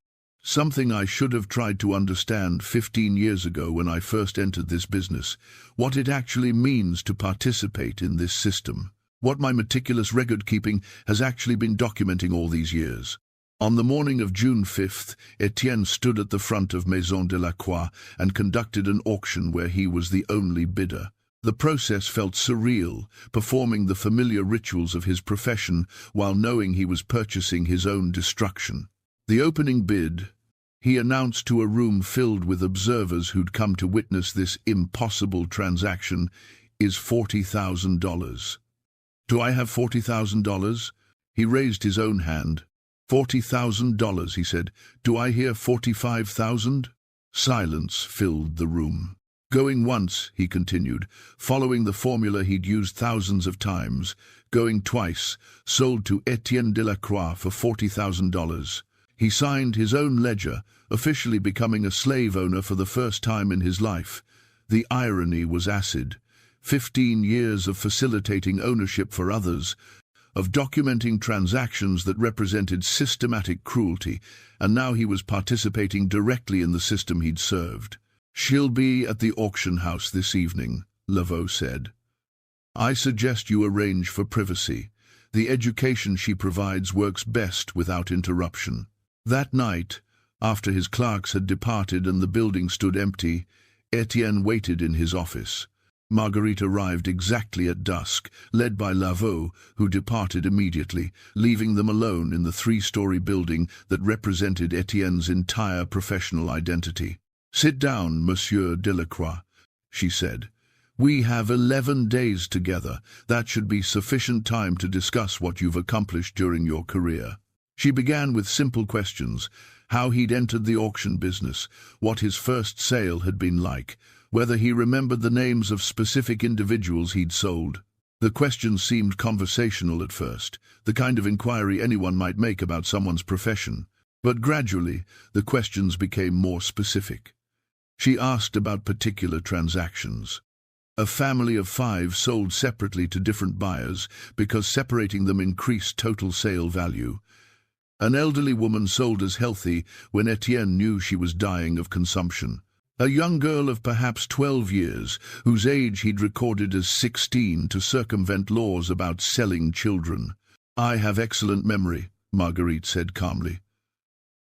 "Something I should have tried to understand 15 years ago when I first entered this business. What it actually means to participate in this system. What my meticulous record-keeping has actually been documenting all these years." On the morning of June 5th, Etienne stood at the front of Maison Delacroix and conducted an auction where he was the only bidder. The process felt surreal, performing the familiar rituals of his profession while knowing he was purchasing his own destruction. The opening bid, he announced to a room filled with observers who'd come to witness this impossible transaction, is $40,000. "Do I have $40,000? He raised his own hand. $40,000, he said. "Do I hear 45,000? Silence filled the room. "Going once," he continued, following the formula he'd used thousands of times. "Going twice, sold to Etienne Delacroix for $40,000. He signed his own ledger, officially becoming a slave owner for the first time in his life. The irony was acid. 15 years of facilitating ownership for others, of documenting transactions that represented systematic cruelty, and now he was participating directly in the system he'd served. "She'll be at the auction house this evening," Laveau said. "I suggest you arrange for privacy. The education she provides works best without interruption." That night, after his clerks had departed and the building stood empty, Etienne waited in his office. Marguerite arrived exactly at dusk, led by Lavaux, who departed immediately, leaving them alone in the three-story building that represented Etienne's entire professional identity. "Sit down, Monsieur Delacroix," she said. "We have 11 days together. That should be sufficient time to discuss what you've accomplished during your career." She began with simple questions: how he'd entered the auction business, what his first sale had been like, whether he remembered the names of specific individuals he'd sold. The questions seemed conversational at first, the kind of inquiry anyone might make about someone's profession. But gradually, the questions became more specific. She asked about particular transactions. A family of 5 sold separately to different buyers because separating them increased total sale value. An elderly woman sold as healthy when Etienne knew she was dying of consumption. A young girl of perhaps 12 years, whose age he'd recorded as 16 to circumvent laws about selling children. "I have excellent memory," Marguerite said calmly.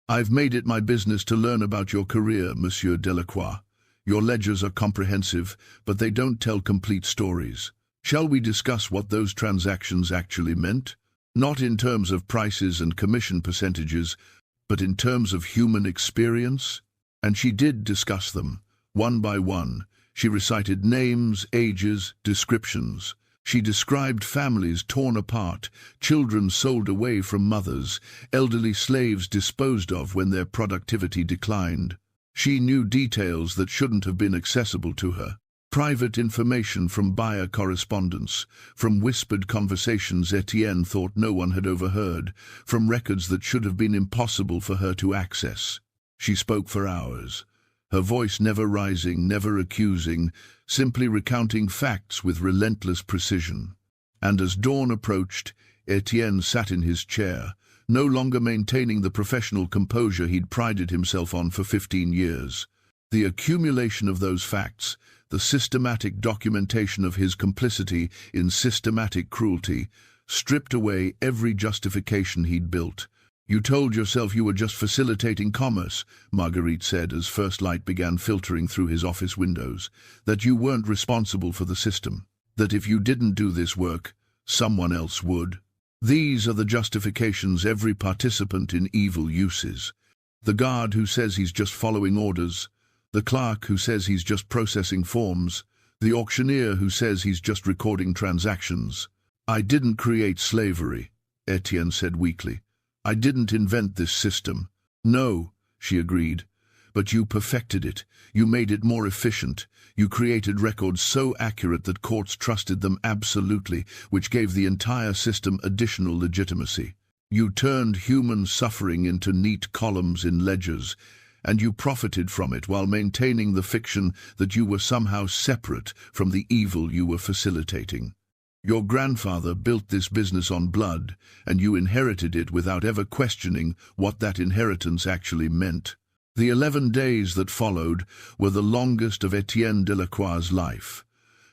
"I've made it my business to learn about your career, Monsieur Delacroix. Your ledgers are comprehensive, but they don't tell complete stories. Shall we discuss what those transactions actually meant? Not in terms of prices and commission percentages, but in terms of human experience?" And she did discuss them, one by one. She recited names, ages, descriptions. She described families torn apart, children sold away from mothers, elderly slaves disposed of when their productivity declined. She knew details that shouldn't have been accessible to her. Private information from buyer correspondence, from whispered conversations Etienne thought no one had overheard, from records that should have been impossible for her to access. She spoke for hours, her voice never rising, never accusing, simply recounting facts with relentless precision. And as dawn approached, Etienne sat in his chair, no longer maintaining the professional composure he'd prided himself on for 15 years. The accumulation of those facts, the systematic documentation of his complicity in systematic cruelty, stripped away every justification he'd built. "You told yourself you were just facilitating commerce," Marguerite said as first light began filtering through his office windows, "that you weren't responsible for the system, that if you didn't do this work, someone else would. These are the justifications every participant in evil uses. The guard who says he's just following orders, the clerk who says he's just processing forms, the auctioneer who says he's just recording transactions. I didn't create slavery," Etienne said weakly. "I didn't invent this system." "No," she agreed, "but you perfected it. You made it more efficient. You created records so accurate that courts trusted them absolutely, which gave the entire system additional legitimacy. You turned human suffering into neat columns in ledgers, and you profited from it while maintaining the fiction that you were somehow separate from the evil you were facilitating. Your grandfather built this business on blood, and you inherited it without ever questioning what that inheritance actually meant." The 11 days that followed were the longest of Etienne Delacroix's life.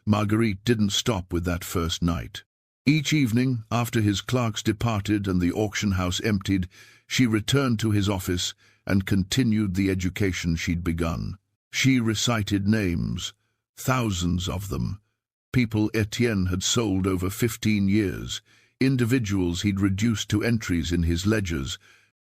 Marguerite didn't stop with that first night. Each evening, after his clerks departed and the auction house emptied, she returned to his office and continued the education she'd begun. She recited names, thousands of them. People Etienne had sold over 15 years, individuals he'd reduced to entries in his ledgers,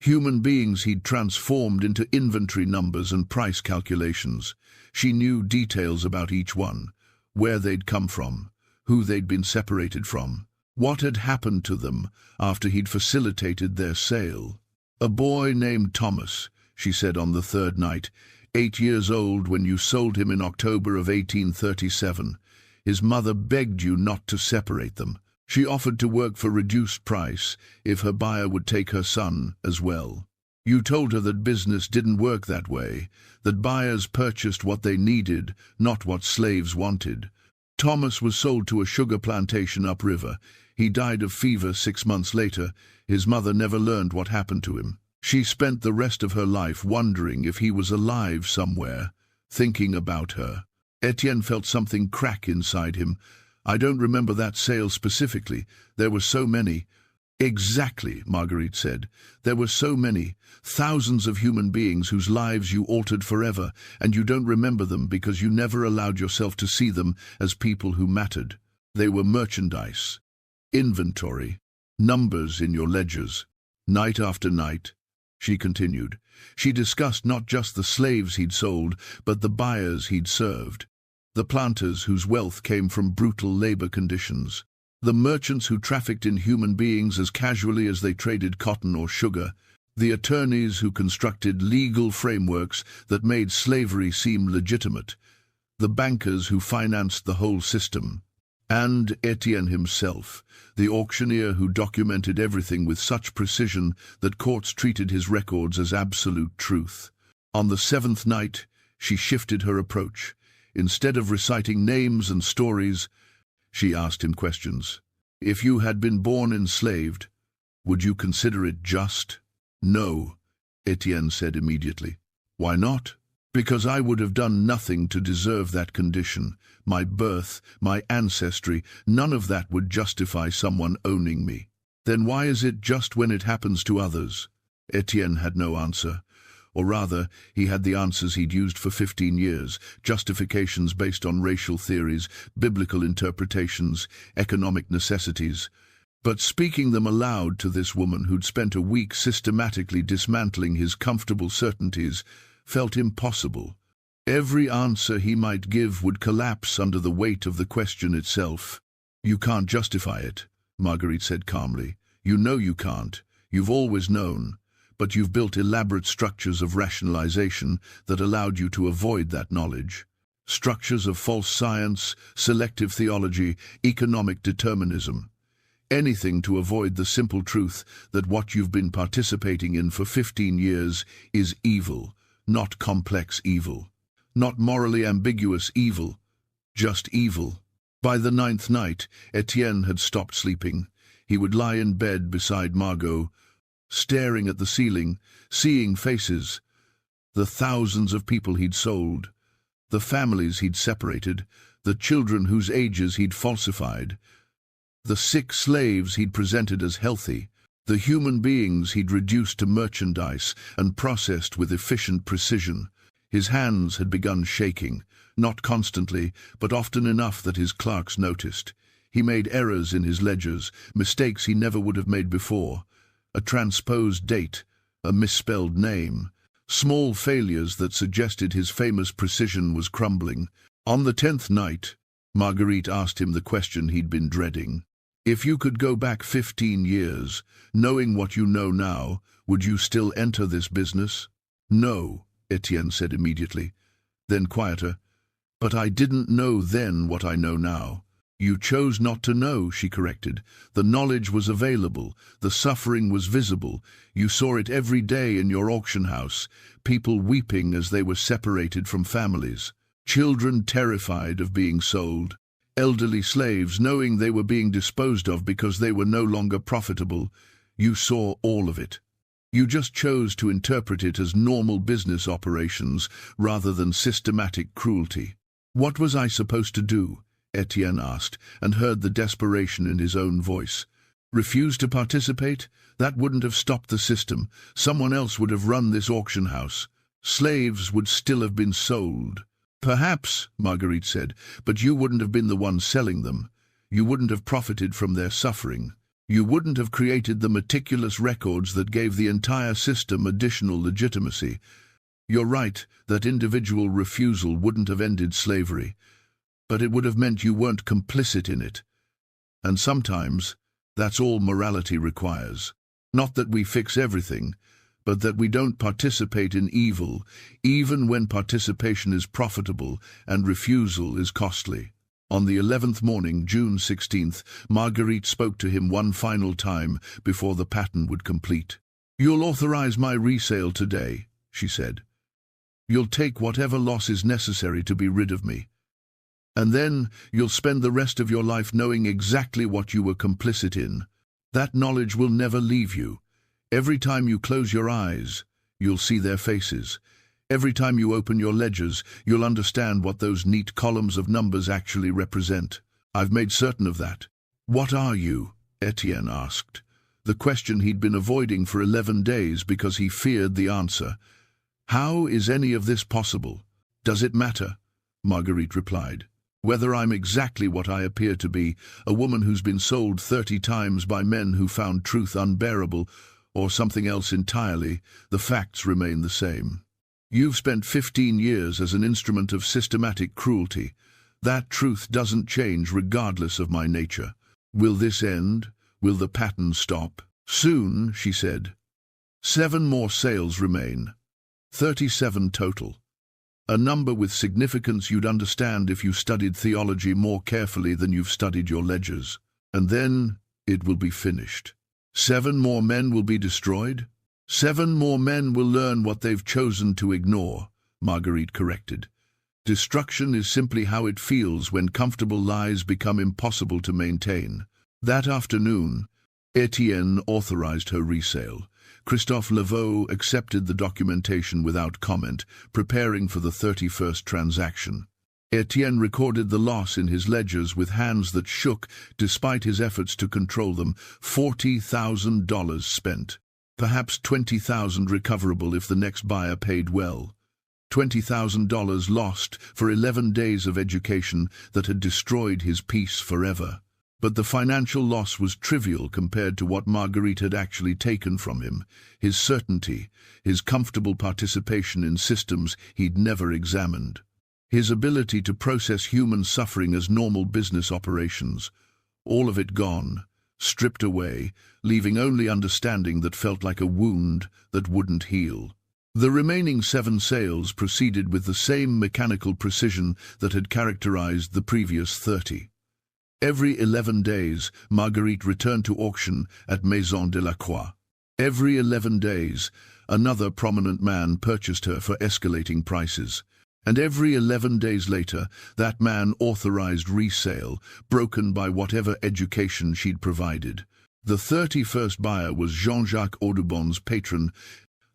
human beings he'd transformed into inventory numbers and price calculations. She knew details about each one, where they'd come from, who they'd been separated from, what had happened to them after he'd facilitated their sale. "A boy named Thomas," she said on the third night, 8 years old when you sold him in October of 1837. His mother begged you not to separate them. She offered to work for reduced price if her buyer would take her son as well. You told her that business didn't work that way, that buyers purchased what they needed, not what slaves wanted. Thomas was sold to a sugar plantation upriver. He died of fever 6 months later. His mother never learned what happened to him. She spent the rest of her life wondering if he was alive somewhere, thinking about her. Etienne felt something crack inside him. "I don't remember that sale specifically. There were so many. Exactly, Marguerite said. There were so many, thousands of human beings whose lives you altered forever, and you don't remember them because you never allowed yourself to see them as people who mattered. They were merchandise, inventory, numbers in your ledgers. Night after night, she continued, she discussed not just the slaves he'd sold, but the buyers he'd served, the planters whose wealth came from brutal labor conditions, the merchants who trafficked in human beings as casually as they traded cotton or sugar, the attorneys who constructed legal frameworks that made slavery seem legitimate, the bankers who financed the whole system, and Etienne himself, the auctioneer who documented everything with such precision that courts treated his records as absolute truth. On the seventh night, she shifted her approach. Instead of reciting names and stories, she asked him questions. If you had been born enslaved, would you consider it just? No, Etienne said immediately. Why not? Because I would have done nothing to deserve that condition. My birth, my ancestry, none of that would justify someone owning me. Then why is it just when it happens to others? Etienne had no answer. Or rather, he had the answers he'd used for 15 years, justifications based on racial theories, biblical interpretations, economic necessities. But speaking them aloud to this woman who'd spent a week systematically dismantling his comfortable certainties felt impossible. Every answer he might give would collapse under the weight of the question itself. You can't justify it, Marguerite said calmly. You know you can't. You've always known. But you've built elaborate structures of rationalization that allowed you to avoid that knowledge. Structures of false science, selective theology, economic determinism. Anything to avoid the simple truth that what you've been participating in for 15 years is evil, not complex evil. Not morally ambiguous evil, just evil. By the 9th night, Etienne had stopped sleeping. He would lie in bed beside Margot, staring at the ceiling, seeing faces, the thousands of people he'd sold, the families he'd separated, the children whose ages he'd falsified, the sick slaves he'd presented as healthy, the human beings he'd reduced to merchandise and processed with efficient precision. His hands had begun shaking, not constantly, but often enough that his clerks noticed. He made errors in his ledgers, mistakes he never would have made before. A transposed date, a misspelled name, small failures that suggested his famous precision was crumbling. On the 10th night, Marguerite asked him the question he'd been dreading. If you could go back 15 years, knowing what you know now, would you still enter this business? No, Etienne said immediately. Then quieter, but I didn't know then what I know now. You chose not to know, she corrected. The knowledge was available, the suffering was visible. You saw it every day in your auction house, people weeping as they were separated from families, children terrified of being sold, elderly slaves knowing they were being disposed of because they were no longer profitable. You saw all of it. You just chose to interpret it as normal business operations rather than systematic cruelty. What was I supposed to do? Etienne asked, and heard the desperation in his own voice. Refuse to participate? That wouldn't have stopped the system. Someone else would have run this auction house. Slaves would still have been sold. Perhaps, Marguerite said, but you wouldn't have been the one selling them. You wouldn't have profited from their suffering. You wouldn't have created the meticulous records that gave the entire system additional legitimacy. You're right, that individual refusal wouldn't have ended slavery. But it would have meant you weren't complicit in it. And sometimes, that's all morality requires. Not that we fix everything, but that we don't participate in evil, even when participation is profitable and refusal is costly. On the 11th morning, June 16th, Marguerite spoke to him one final time before the pattern would complete. You'll authorize my resale today, she said. You'll take whatever loss is necessary to be rid of me. And then you'll spend the rest of your life knowing exactly what you were complicit in. That knowledge will never leave you. Every time you close your eyes, you'll see their faces. Every time you open your ledgers, you'll understand what those neat columns of numbers actually represent. I've made certain of that. What are you? Etienne asked. the question he'd been avoiding for 11 days because he feared the answer. "How is any of this possible? Does it matter?" Marguerite replied. "Whether I'm exactly what I appear to be, a woman who's been sold 30 times by men who found truth unbearable, or something else entirely, the facts remain the same. You've spent 15 years as an instrument of systematic cruelty. That truth doesn't change regardless of my nature. Will this end? Will the pattern stop?" "Soon," she said. 7 more sales remain. 37 total. A number with significance you'd understand if you studied theology more carefully than you've studied your ledgers. And then it will be finished. 7 more men will be destroyed? 7 more men will learn what they've chosen to ignore, Marguerite corrected. Destruction is simply how it feels when comfortable lies become impossible to maintain. That afternoon, Etienne authorized her resale. Christophe Laveau accepted the documentation without comment, preparing for the 31st transaction. Etienne recorded the loss in his ledgers with hands that shook despite his efforts to control them. $40,000 spent. Perhaps $20,000 recoverable if the next buyer paid well. $20,000 lost for 11 days of education that had destroyed his peace forever. But the financial loss was trivial compared to what Marguerite had actually taken from him, his certainty, his comfortable participation in systems he'd never examined. His ability to process human suffering as normal business operations, all of it gone, stripped away, leaving only understanding that felt like a wound that wouldn't heal. The remaining 7 sales proceeded with the same mechanical precision that had characterized the previous 30. Every 11 days, Marguerite returned to auction at Maison de la Croix. Every 11 days, another prominent man purchased her for escalating prices. And every 11 days later, that man authorized resale, broken by whatever education she'd provided. The 31st buyer was Jean-Jacques Audubon's patron,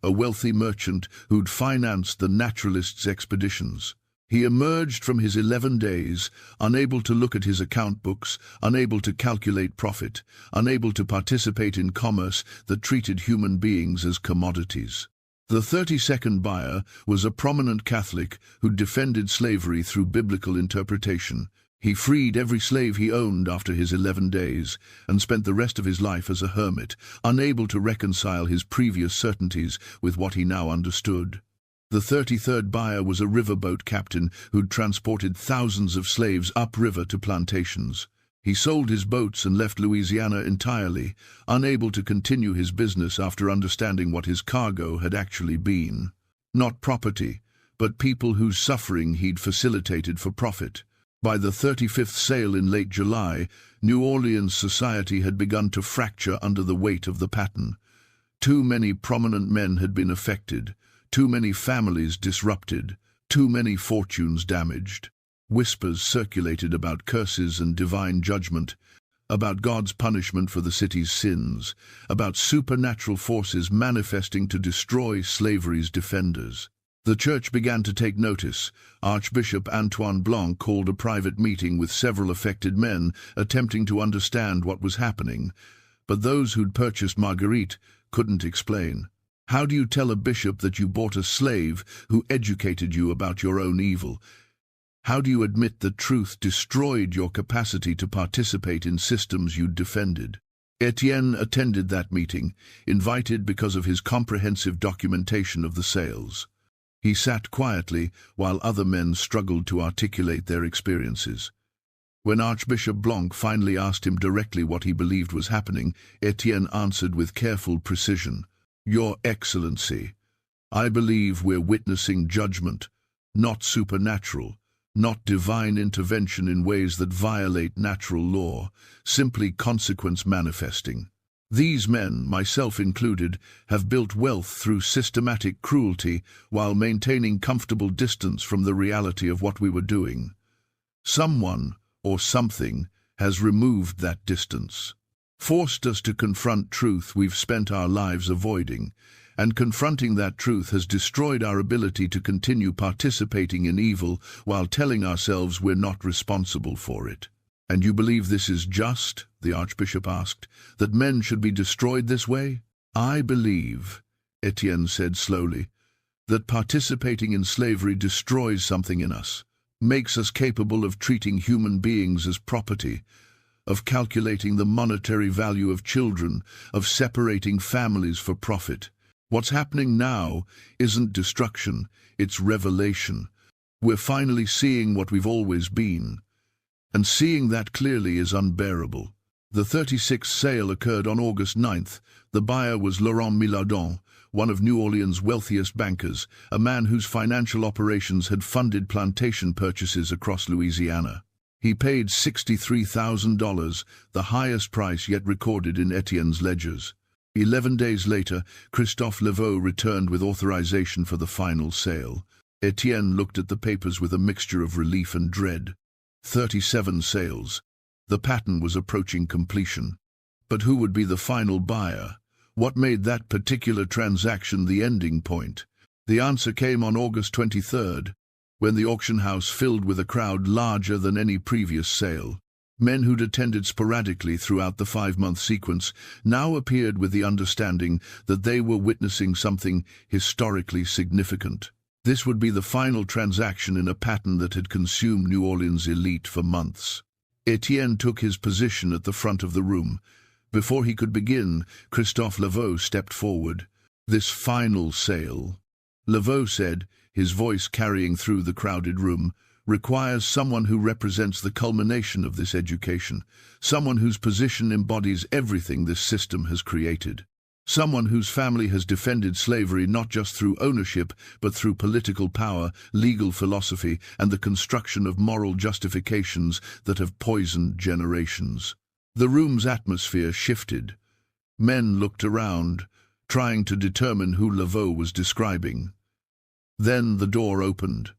a wealthy merchant who'd financed the naturalist's expeditions. He emerged from his 11 days, unable to look at his account books, unable to calculate profit, unable to participate in commerce that treated human beings as commodities. The 32nd buyer was a prominent Catholic who defended slavery through biblical interpretation. He freed every slave he owned after his 11 days and spent the rest of his life as a hermit, unable to reconcile his previous certainties with what he now understood. The 33rd buyer was a riverboat captain who'd transported thousands of slaves upriver to plantations. He sold his boats and left Louisiana entirely, unable to continue his business after understanding what his cargo had actually been. Not property, but people whose suffering he'd facilitated for profit. By the 35th sale in late July, New Orleans society had begun to fracture under the weight of the pattern. Too many prominent men had been affected, too many families disrupted, too many fortunes damaged. Whispers circulated about curses and divine judgment, about God's punishment for the city's sins, about supernatural forces manifesting to destroy slavery's defenders. The church began to take notice. Archbishop Antoine Blanc called a private meeting with several affected men, attempting to understand what was happening. But those who'd purchased Marguerite couldn't explain. How do you tell a bishop that you bought a slave who educated you about your own evil? How do you admit that truth destroyed your capacity to participate in systems you'd defended? Etienne attended that meeting, invited because of his comprehensive documentation of the sales. He sat quietly while other men struggled to articulate their experiences. When Archbishop Blanc finally asked him directly what he believed was happening, Etienne answered with careful precision, "Your Excellency, I believe we're witnessing judgment, not supernatural, not divine intervention in ways that violate natural law, simply consequence manifesting. These men, myself included, have built wealth through systematic cruelty while maintaining comfortable distance from the reality of what we were doing. Someone, or something, has removed that distance, forced us to confront truth we've spent our lives avoiding, and confronting that truth has destroyed our ability to continue participating in evil while telling ourselves we're not responsible for it. And you believe this is just?" the archbishop asked, that men should be destroyed this way? I believe, Etienne said slowly, that participating in slavery destroys something in us, makes us capable of treating human beings as property, of calculating the monetary value of children, of separating families for profit. What's happening now isn't destruction, it's revelation. We're finally seeing what we've always been. And seeing that clearly is unbearable. The 36th sale occurred on August 9th. The buyer was Laurent Milardon, one of New Orleans' wealthiest bankers, a man whose financial operations had funded plantation purchases across Louisiana. He paid $63,000, the highest price yet recorded in Etienne's ledgers. 11 days later, Christophe Laveau returned with authorization for the final sale. Etienne looked at the papers with a mixture of relief and dread. 37 sales. The pattern was approaching completion. But who would be the final buyer? What made that particular transaction the ending point? The answer came on August 23rd, when the auction house filled with a crowd larger than any previous sale. Men who'd attended sporadically throughout the 5-month sequence now appeared with the understanding that they were witnessing something historically significant. This would be the final transaction in a pattern that had consumed New Orleans' elite for months. Etienne took his position at the front of the room. Before he could begin, Christophe Laveau stepped forward. This final sale, Laveau said, his voice carrying through the crowded room, requires someone who represents the culmination of this education, someone whose position embodies everything this system has created, someone whose family has defended slavery not just through ownership, but through political power, legal philosophy, and the construction of moral justifications that have poisoned generations. The room's atmosphere shifted. Men looked around, trying to determine who Laveau was describing. Then the door opened,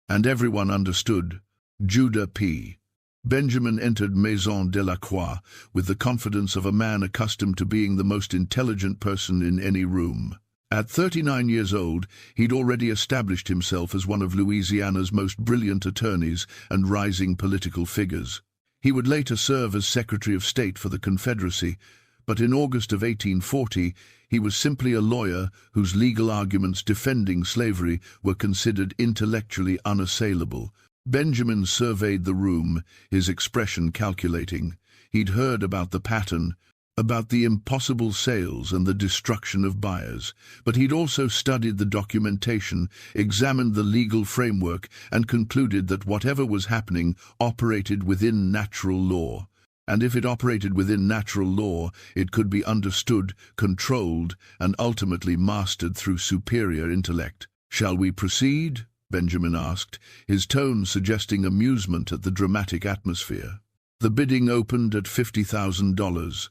and everyone understood. Judah P. Benjamin entered Maison de la Croix with the confidence of a man accustomed to being the most intelligent person in any room. At 39 years old, he'd already established himself as one of Louisiana's most brilliant attorneys and rising political figures. He would later serve as Secretary of State for the Confederacy, but in August of 1840, he was simply a lawyer whose legal arguments defending slavery were considered intellectually unassailable. Benjamin surveyed the room, his expression calculating. He'd heard about the pattern, about the impossible sales and the destruction of buyers, but he'd also studied the documentation, examined the legal framework, and concluded that whatever was happening operated within natural law. And if it operated within natural law, it could be understood, controlled, and ultimately mastered through superior intellect. "Shall we proceed?" Benjamin asked, his tone suggesting amusement at the dramatic atmosphere. The bidding opened at $50,000.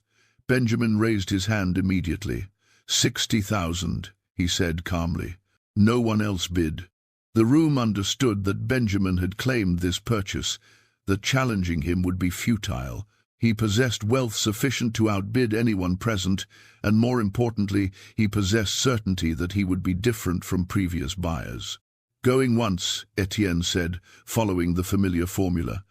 Benjamin raised his hand immediately. $60,000, he said calmly. No one else bid. The room understood that Benjamin had claimed this purchase, that challenging him would be futile. He possessed wealth sufficient to outbid anyone present, and more importantly, he possessed certainty that he would be different from previous buyers. "Going once," Etienne said, following the familiar formula.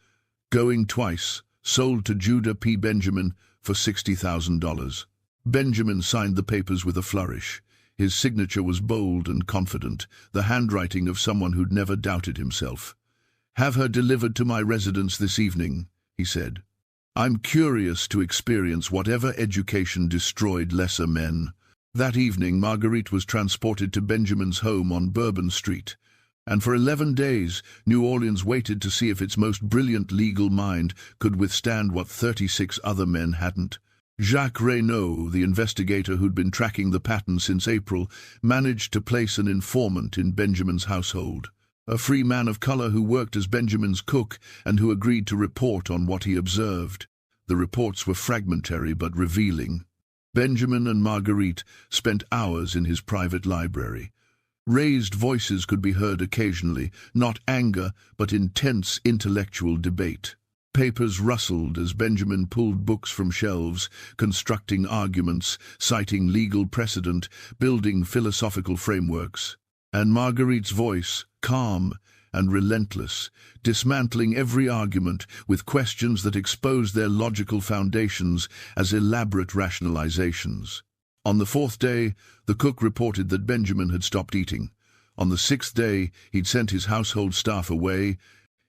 "Going twice, sold to Judah P. Benjamin for $60,000. Benjamin signed the papers with a flourish. His signature was bold and confident, the handwriting of someone who'd never doubted himself. "Have her delivered to my residence this evening," he said. "I'm curious to experience whatever education destroyed lesser men." That evening, Marguerite was transported to Benjamin's home on Bourbon Street, and for 11 days, New Orleans waited to see if its most brilliant legal mind could withstand what 36 other men hadn't. Jacques Reynaud, the investigator who'd been tracking the pattern since April, managed to place an informant in Benjamin's household. A free man of color who worked as Benjamin's cook and who agreed to report on what he observed. The reports were fragmentary but revealing. Benjamin and Marguerite spent hours in his private library. Raised voices could be heard occasionally, not anger, but intense intellectual debate. Papers rustled as Benjamin pulled books from shelves, constructing arguments, citing legal precedent, building philosophical frameworks. And Marguerite's voice, calm and relentless, dismantling every argument with questions that expose their logical foundations as elaborate rationalizations. On the fourth day, the cook reported that Benjamin had stopped eating. On the sixth day, he'd sent his household staff away,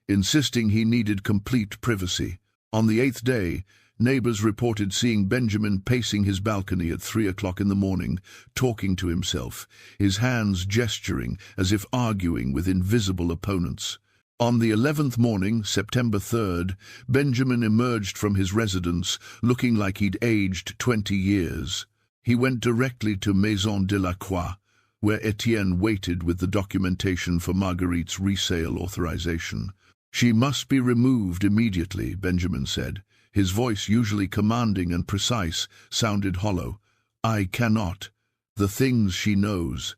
insisting he needed complete privacy. On the eighth day, neighbors reported seeing Benjamin pacing his balcony at 3 o'clock in the morning, talking to himself, his hands gesturing as if arguing with invisible opponents. On the 11th morning, September 3rd, Benjamin emerged from his residence looking like he'd aged 20 years. He went directly to Maison de la Croix, where Etienne waited with the documentation for Marguerite's resale authorization. "She must be removed immediately," Benjamin said. His voice, usually commanding and precise, sounded hollow. "I cannot. The things she knows,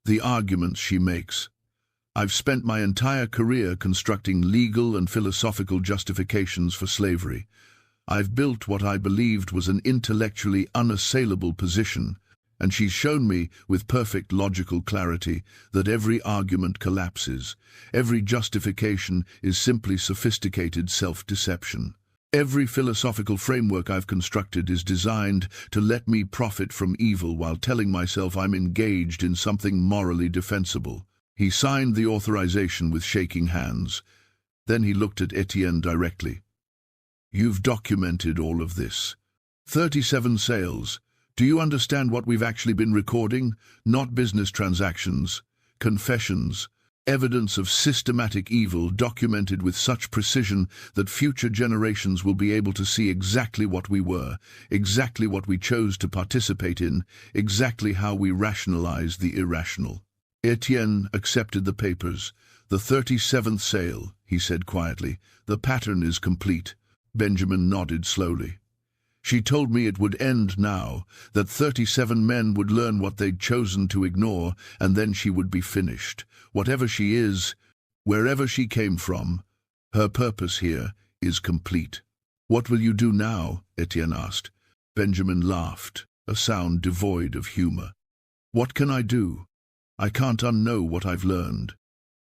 the arguments she makes. I've spent my entire career constructing legal and philosophical justifications for slavery. I've built what I believed was an intellectually unassailable position, and she's shown me with perfect logical clarity that every argument collapses. Every justification is simply sophisticated self-deception. Every philosophical framework I've constructed is designed to let me profit from evil while telling myself I'm engaged in something morally defensible." He signed the authorization with shaking hands. Then he looked at Etienne directly. "You've documented all of this. 37 sales. Do you understand what we've actually been recording? Not business transactions, confessions, evidence of systematic evil documented with such precision that future generations will be able to see exactly what we were, exactly what we chose to participate in, exactly how we rationalized the irrational." Etienne accepted the papers. "The 37th sale," he said quietly. "The pattern is complete." Benjamin nodded slowly. "She told me it would end now, that 37 men would learn what they'd chosen to ignore, and then she would be finished. Whatever she is, wherever she came from, her purpose here is complete." "What will you do now?" Etienne asked. Benjamin laughed, a sound devoid of humor. "What can I do? I can't unknow what I've learned.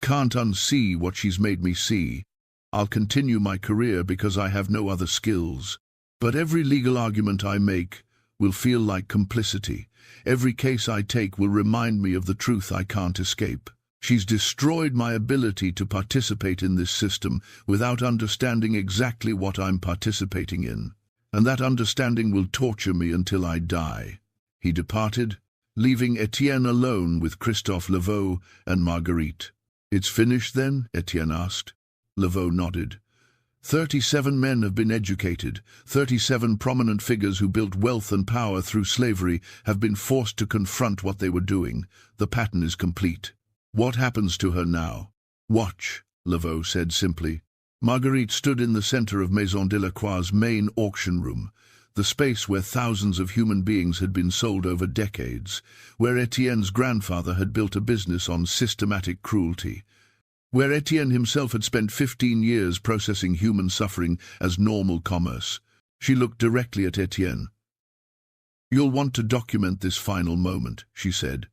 Can't unsee what she's made me see. I'll continue my career because I have no other skills. But every legal argument I make will feel like complicity. Every case I take will remind me of the truth I can't escape. She's destroyed my ability to participate in this system without understanding exactly what I'm participating in. And that understanding will torture me until I die." He departed, leaving Etienne alone with Christophe Laveau and Marguerite. "It's finished then?" Etienne asked. Laveau nodded. 37 men have been educated. 37 prominent figures who built wealth and power through slavery have been forced to confront what they were doing. The pattern is complete. What happens to her now? "Watch," Laveau said simply. Marguerite stood in the center of Maison de la Croix's main auction room, the space where thousands of human beings had been sold over decades, where Etienne's grandfather had built a business on systematic cruelty, where Etienne himself had spent 15 years processing human suffering as normal commerce. She looked directly at Etienne. "You'll want to document this final moment," she said.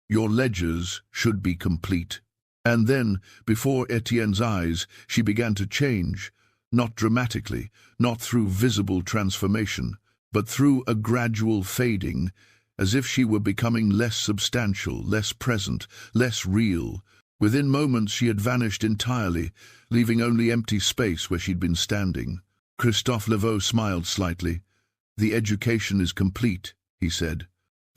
"Your ledgers should be complete." And then, before Etienne's eyes, she began to change, not dramatically, not through visible transformation, but through a gradual fading, as if she were becoming less substantial, less present, less real. Within moments she had vanished entirely, leaving only empty space where she'd been standing. Christophe Laveau smiled slightly. "The education is complete," he said.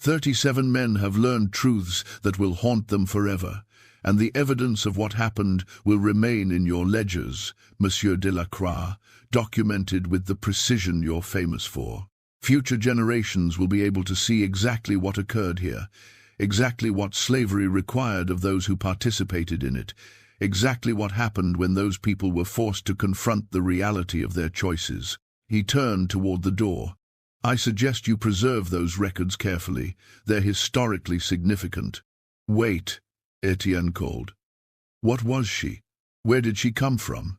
37 men have learned truths that will haunt them forever, and the evidence of what happened will remain in your ledgers, Monsieur de la Croix, documented with the precision you're famous for. Future generations will be able to see exactly what occurred here, exactly what slavery required of those who participated in it, exactly what happened when those people were forced to confront the reality of their choices. He turned toward the door. "I suggest you preserve those records carefully. They're historically significant." "Wait," Etienne called. "What was she? Where did she come from?"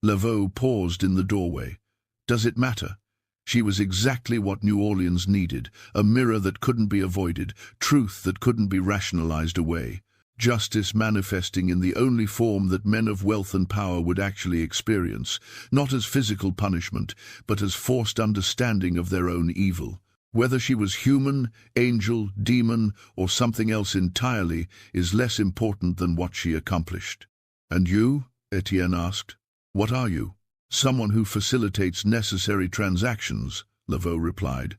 Laveau paused in the doorway. "Does it matter? She was exactly what New Orleans needed, a mirror that couldn't be avoided, truth that couldn't be rationalized away. justice manifesting in the only form that men of wealth and power would actually experience, not as physical punishment, but as forced understanding of their own evil. Whether she was human, angel, demon, or something else entirely is less important than what she accomplished. "And you?" Etienne asked. "What are you?" "Someone who facilitates necessary transactions," Laveau replied.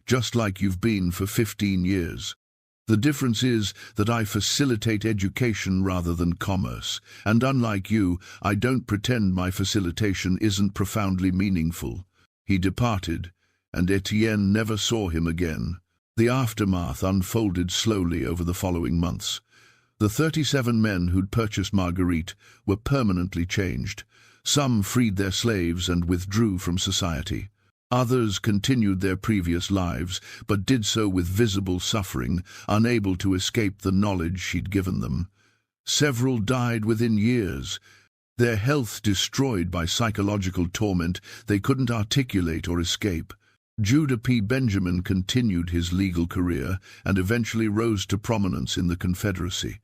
"Just like you've been for 15 years. The difference is that I facilitate education rather than commerce, and unlike you, I don't pretend my facilitation isn't profoundly meaningful." He departed, and Etienne never saw him again. The aftermath unfolded slowly over the following months. The 37 men who'd purchased Marguerite were permanently changed. Some freed their slaves and withdrew from society. Others continued their previous lives, but did so with visible suffering, unable to escape the knowledge she'd given them. Several died within years, their health destroyed by psychological torment they couldn't articulate or escape. Judah P. Benjamin continued his legal career and eventually rose to prominence in the Confederacy.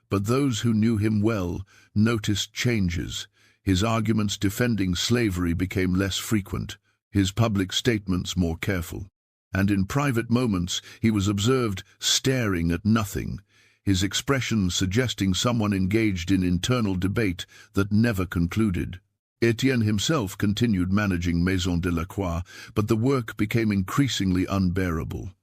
But those who knew him well noticed changes. His arguments defending slavery became less frequent, his public statements more careful. And in private moments he was observed staring at nothing, his expressions suggesting someone engaged in internal debate that never concluded. Etienne himself continued managing Maison de la Croix, but the work became increasingly unbearable.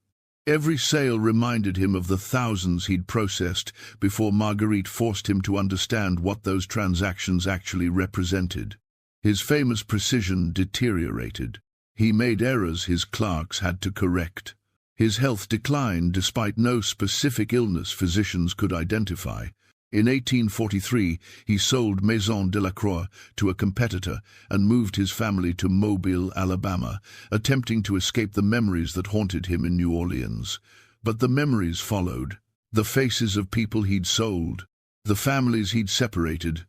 Every sale reminded him of the thousands he'd processed before Marguerite forced him to understand what those transactions actually represented. His famous precision deteriorated. He made errors his clerks had to correct. His health declined despite no specific illness physicians could identify. In 1843, he sold Maison de la Croix to a competitor and moved his family to Mobile, Alabama, attempting to escape the memories that haunted him in New Orleans. But the memories followed. The faces of people he'd sold, the families he'd separated,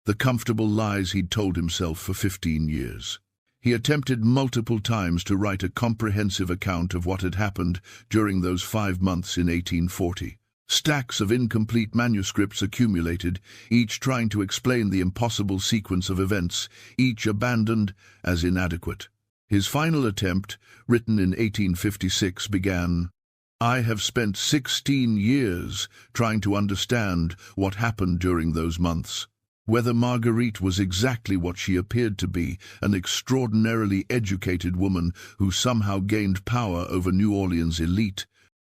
the comfortable lies he'd told himself for 15 years. He attempted multiple times to write a comprehensive account of what had happened during those 5 months in 1840. Stacks of incomplete manuscripts accumulated, each trying to explain the impossible sequence of events, each abandoned as inadequate. His final attempt, written in 1856, began, "I have spent 16 years trying to understand what happened during those months. Whether Marguerite was exactly what she appeared to be, an extraordinarily educated woman who somehow gained power over New Orleans' elite,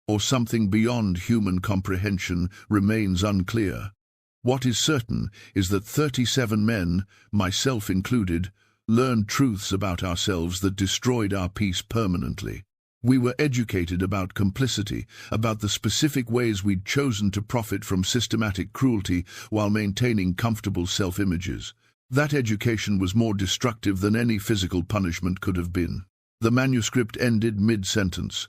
or something beyond human comprehension, remains unclear. What is certain is that 37 men, myself included, learned truths about ourselves that destroyed our peace permanently. We were educated about complicity, about the specific ways we'd chosen to profit from systematic cruelty while maintaining comfortable self-images. That education was more destructive than any physical punishment could have been." The manuscript ended mid-sentence.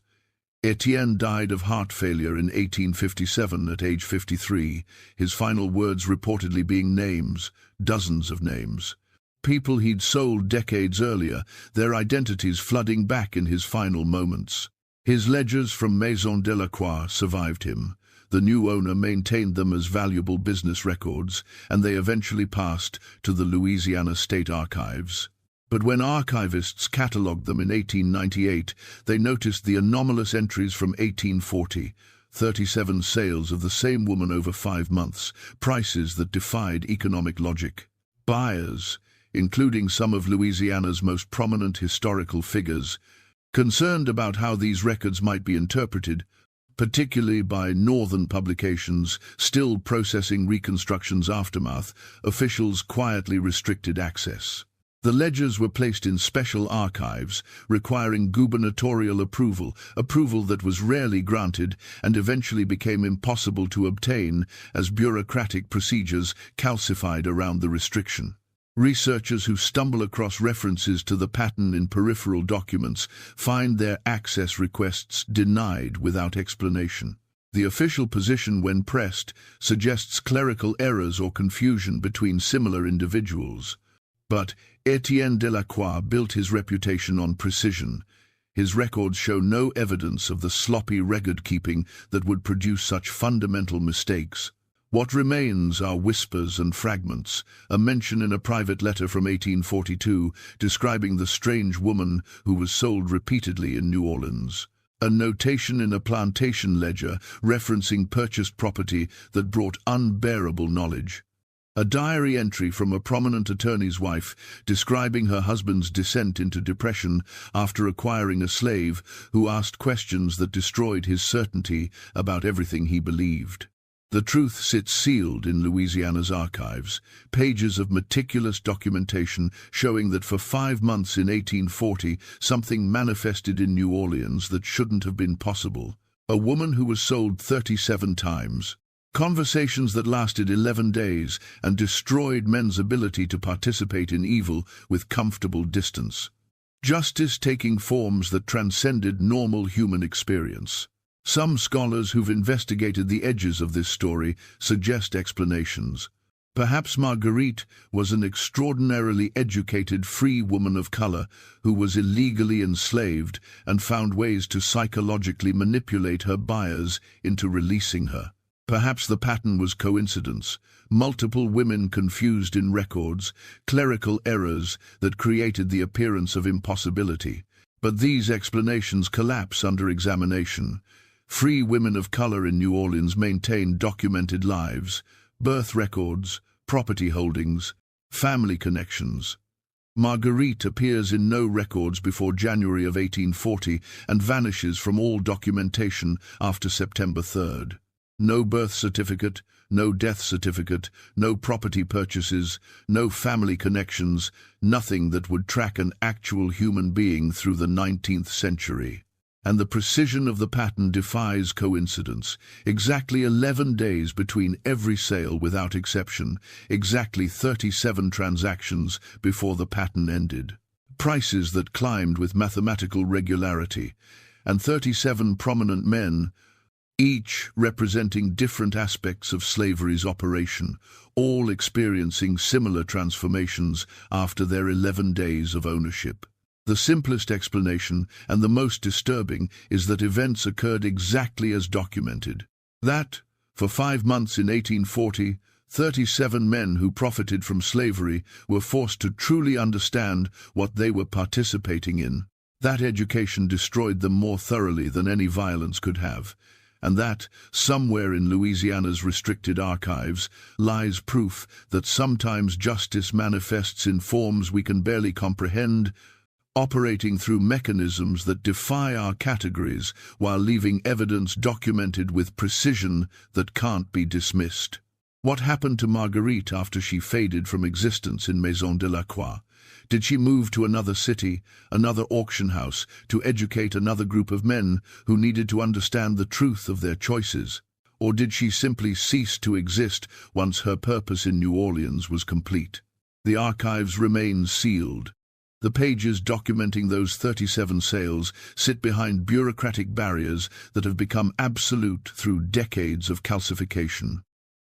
Etienne died of heart failure in 1857 at age 53, his final words reportedly being names, dozens of names. People he'd sold decades earlier, their identities flooding back in his final moments. His ledgers from Maison de la Croix survived him. The new owner maintained them as valuable business records, and they eventually passed to the Louisiana State Archives. But when archivists catalogued them in 1898, they noticed the anomalous entries from 1840, 37 sales of the same woman over 5 months, prices that defied economic logic. Buyers, including some of Louisiana's most prominent historical figures, concerned about how these records might be interpreted, particularly by northern publications still processing Reconstruction's aftermath, officials quietly restricted access. The ledgers were placed in special archives, requiring gubernatorial approval that was rarely granted and eventually became impossible to obtain as bureaucratic procedures calcified around the restriction. Researchers who stumble across references to the pattern in peripheral documents find their access requests denied without explanation. The official position, when pressed, suggests clerical errors or confusion between similar individuals. But Etienne de la Croix built his reputation on precision. His records show no evidence of the sloppy record-keeping that would produce such fundamental mistakes. What remains are whispers and fragments, a mention in a private letter from 1842 describing the strange woman who was sold repeatedly in New Orleans, a notation in a plantation ledger referencing purchased property that brought unbearable knowledge, a diary entry from a prominent attorney's wife describing her husband's descent into depression after acquiring a slave who asked questions that destroyed his certainty about everything he believed. The truth sits sealed in Louisiana's archives, pages of meticulous documentation showing that for 5 months in 1840 something manifested in New Orleans that shouldn't have been possible. A woman who was sold 37 times. Conversations that lasted 11 days and destroyed men's ability to participate in evil with comfortable distance. Justice taking forms that transcended normal human experience. Some scholars who've investigated the edges of this story suggest explanations. Perhaps Marguerite was an extraordinarily educated free woman of color who was illegally enslaved and found ways to psychologically manipulate her buyers into releasing her. Perhaps the pattern was coincidence, multiple women confused in records, clerical errors that created the appearance of impossibility. But these explanations collapse under examination. Free women of color in New Orleans maintained documented lives, birth records, property holdings, family connections. Marguerite appears in no records before January of 1840 and vanishes from all documentation after September 3rd. No birth certificate, no death certificate, no property purchases, no family connections, nothing that would track an actual human being through the 19th century. And the precision of the pattern defies coincidence. Exactly 11 days between every sale without exception, exactly 37 transactions before the pattern ended. Prices that climbed with mathematical regularity, and 37 prominent men, each representing different aspects of slavery's operation, all experiencing similar transformations after their 11 days of ownership. The simplest explanation, and the most disturbing, is that events occurred exactly as documented. That, for 5 months in 1840, 37 men who profited from slavery were forced to truly understand what they were participating in. That education destroyed them more thoroughly than any violence could have. And that, somewhere in Louisiana's restricted archives, lies proof that sometimes justice manifests in forms we can barely comprehend, operating through mechanisms that defy our categories while leaving evidence documented with precision that can't be dismissed. What happened to Marguerite after she faded from existence in Maison de la Croix? Did she move to another city, another auction house, to educate another group of men who needed to understand the truth of their choices? Or did she simply cease to exist once her purpose in New Orleans was complete? The archives remain sealed. The pages documenting those 37 sales sit behind bureaucratic barriers that have become absolute through decades of calcification.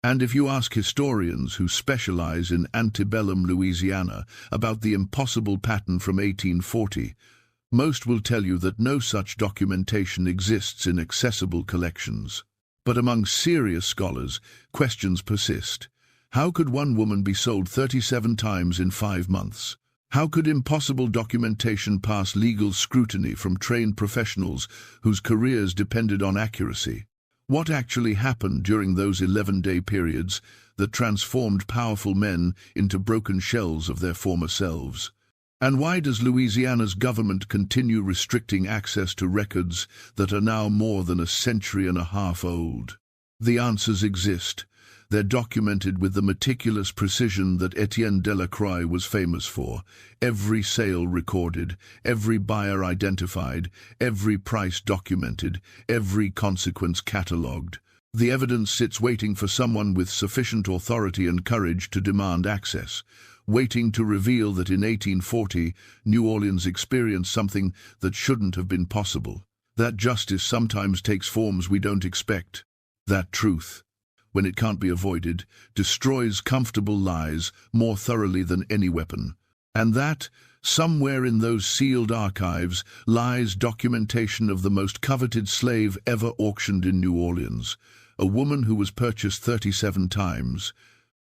And if you ask historians who specialize in antebellum Louisiana about the impossible pattern from 1840, most will tell you that no such documentation exists in accessible collections. But among serious scholars, questions persist. How could one woman be sold 37 times in 5 months? How could impossible documentation pass legal scrutiny from trained professionals whose careers depended on accuracy? What actually happened during those 11-day periods that transformed powerful men into broken shells of their former selves? And why does Louisiana's government continue restricting access to records that are now more than a century and a half old? The answers exist. They're documented with the meticulous precision that Etienne Delacroix was famous for. Every sale recorded, every buyer identified, every price documented, every consequence catalogued. The evidence sits waiting for someone with sufficient authority and courage to demand access, waiting to reveal that in 1840 New Orleans experienced something that shouldn't have been possible. That justice sometimes takes forms we don't expect. That truth, when it can't be avoided, destroys comfortable lies more thoroughly than any weapon. And that, somewhere in those sealed archives, lies documentation of the most coveted slave ever auctioned in New Orleans, a woman who was purchased 37 times,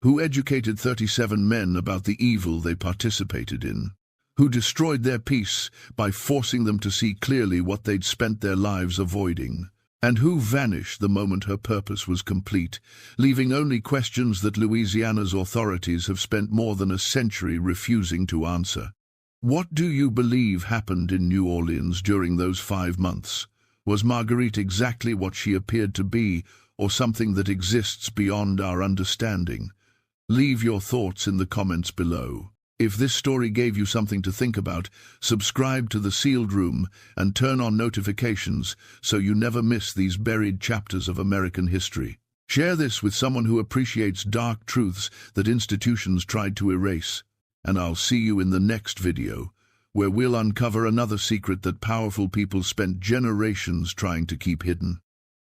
who educated 37 men about the evil they participated in, who destroyed their peace by forcing them to see clearly what they'd spent their lives avoiding, and who vanished the moment her purpose was complete, leaving only questions that Louisiana's authorities have spent more than a century refusing to answer. What do you believe happened in New Orleans during those 5 months? Was Marguerite exactly what she appeared to be, or something that exists beyond our understanding? Leave your thoughts in the comments below. If this story gave you something to think about, subscribe to The Sealed Room and turn on notifications so you never miss these buried chapters of American history. Share this with someone who appreciates dark truths that institutions tried to erase. And I'll see you in the next video, where we'll uncover another secret that powerful people spent generations trying to keep hidden.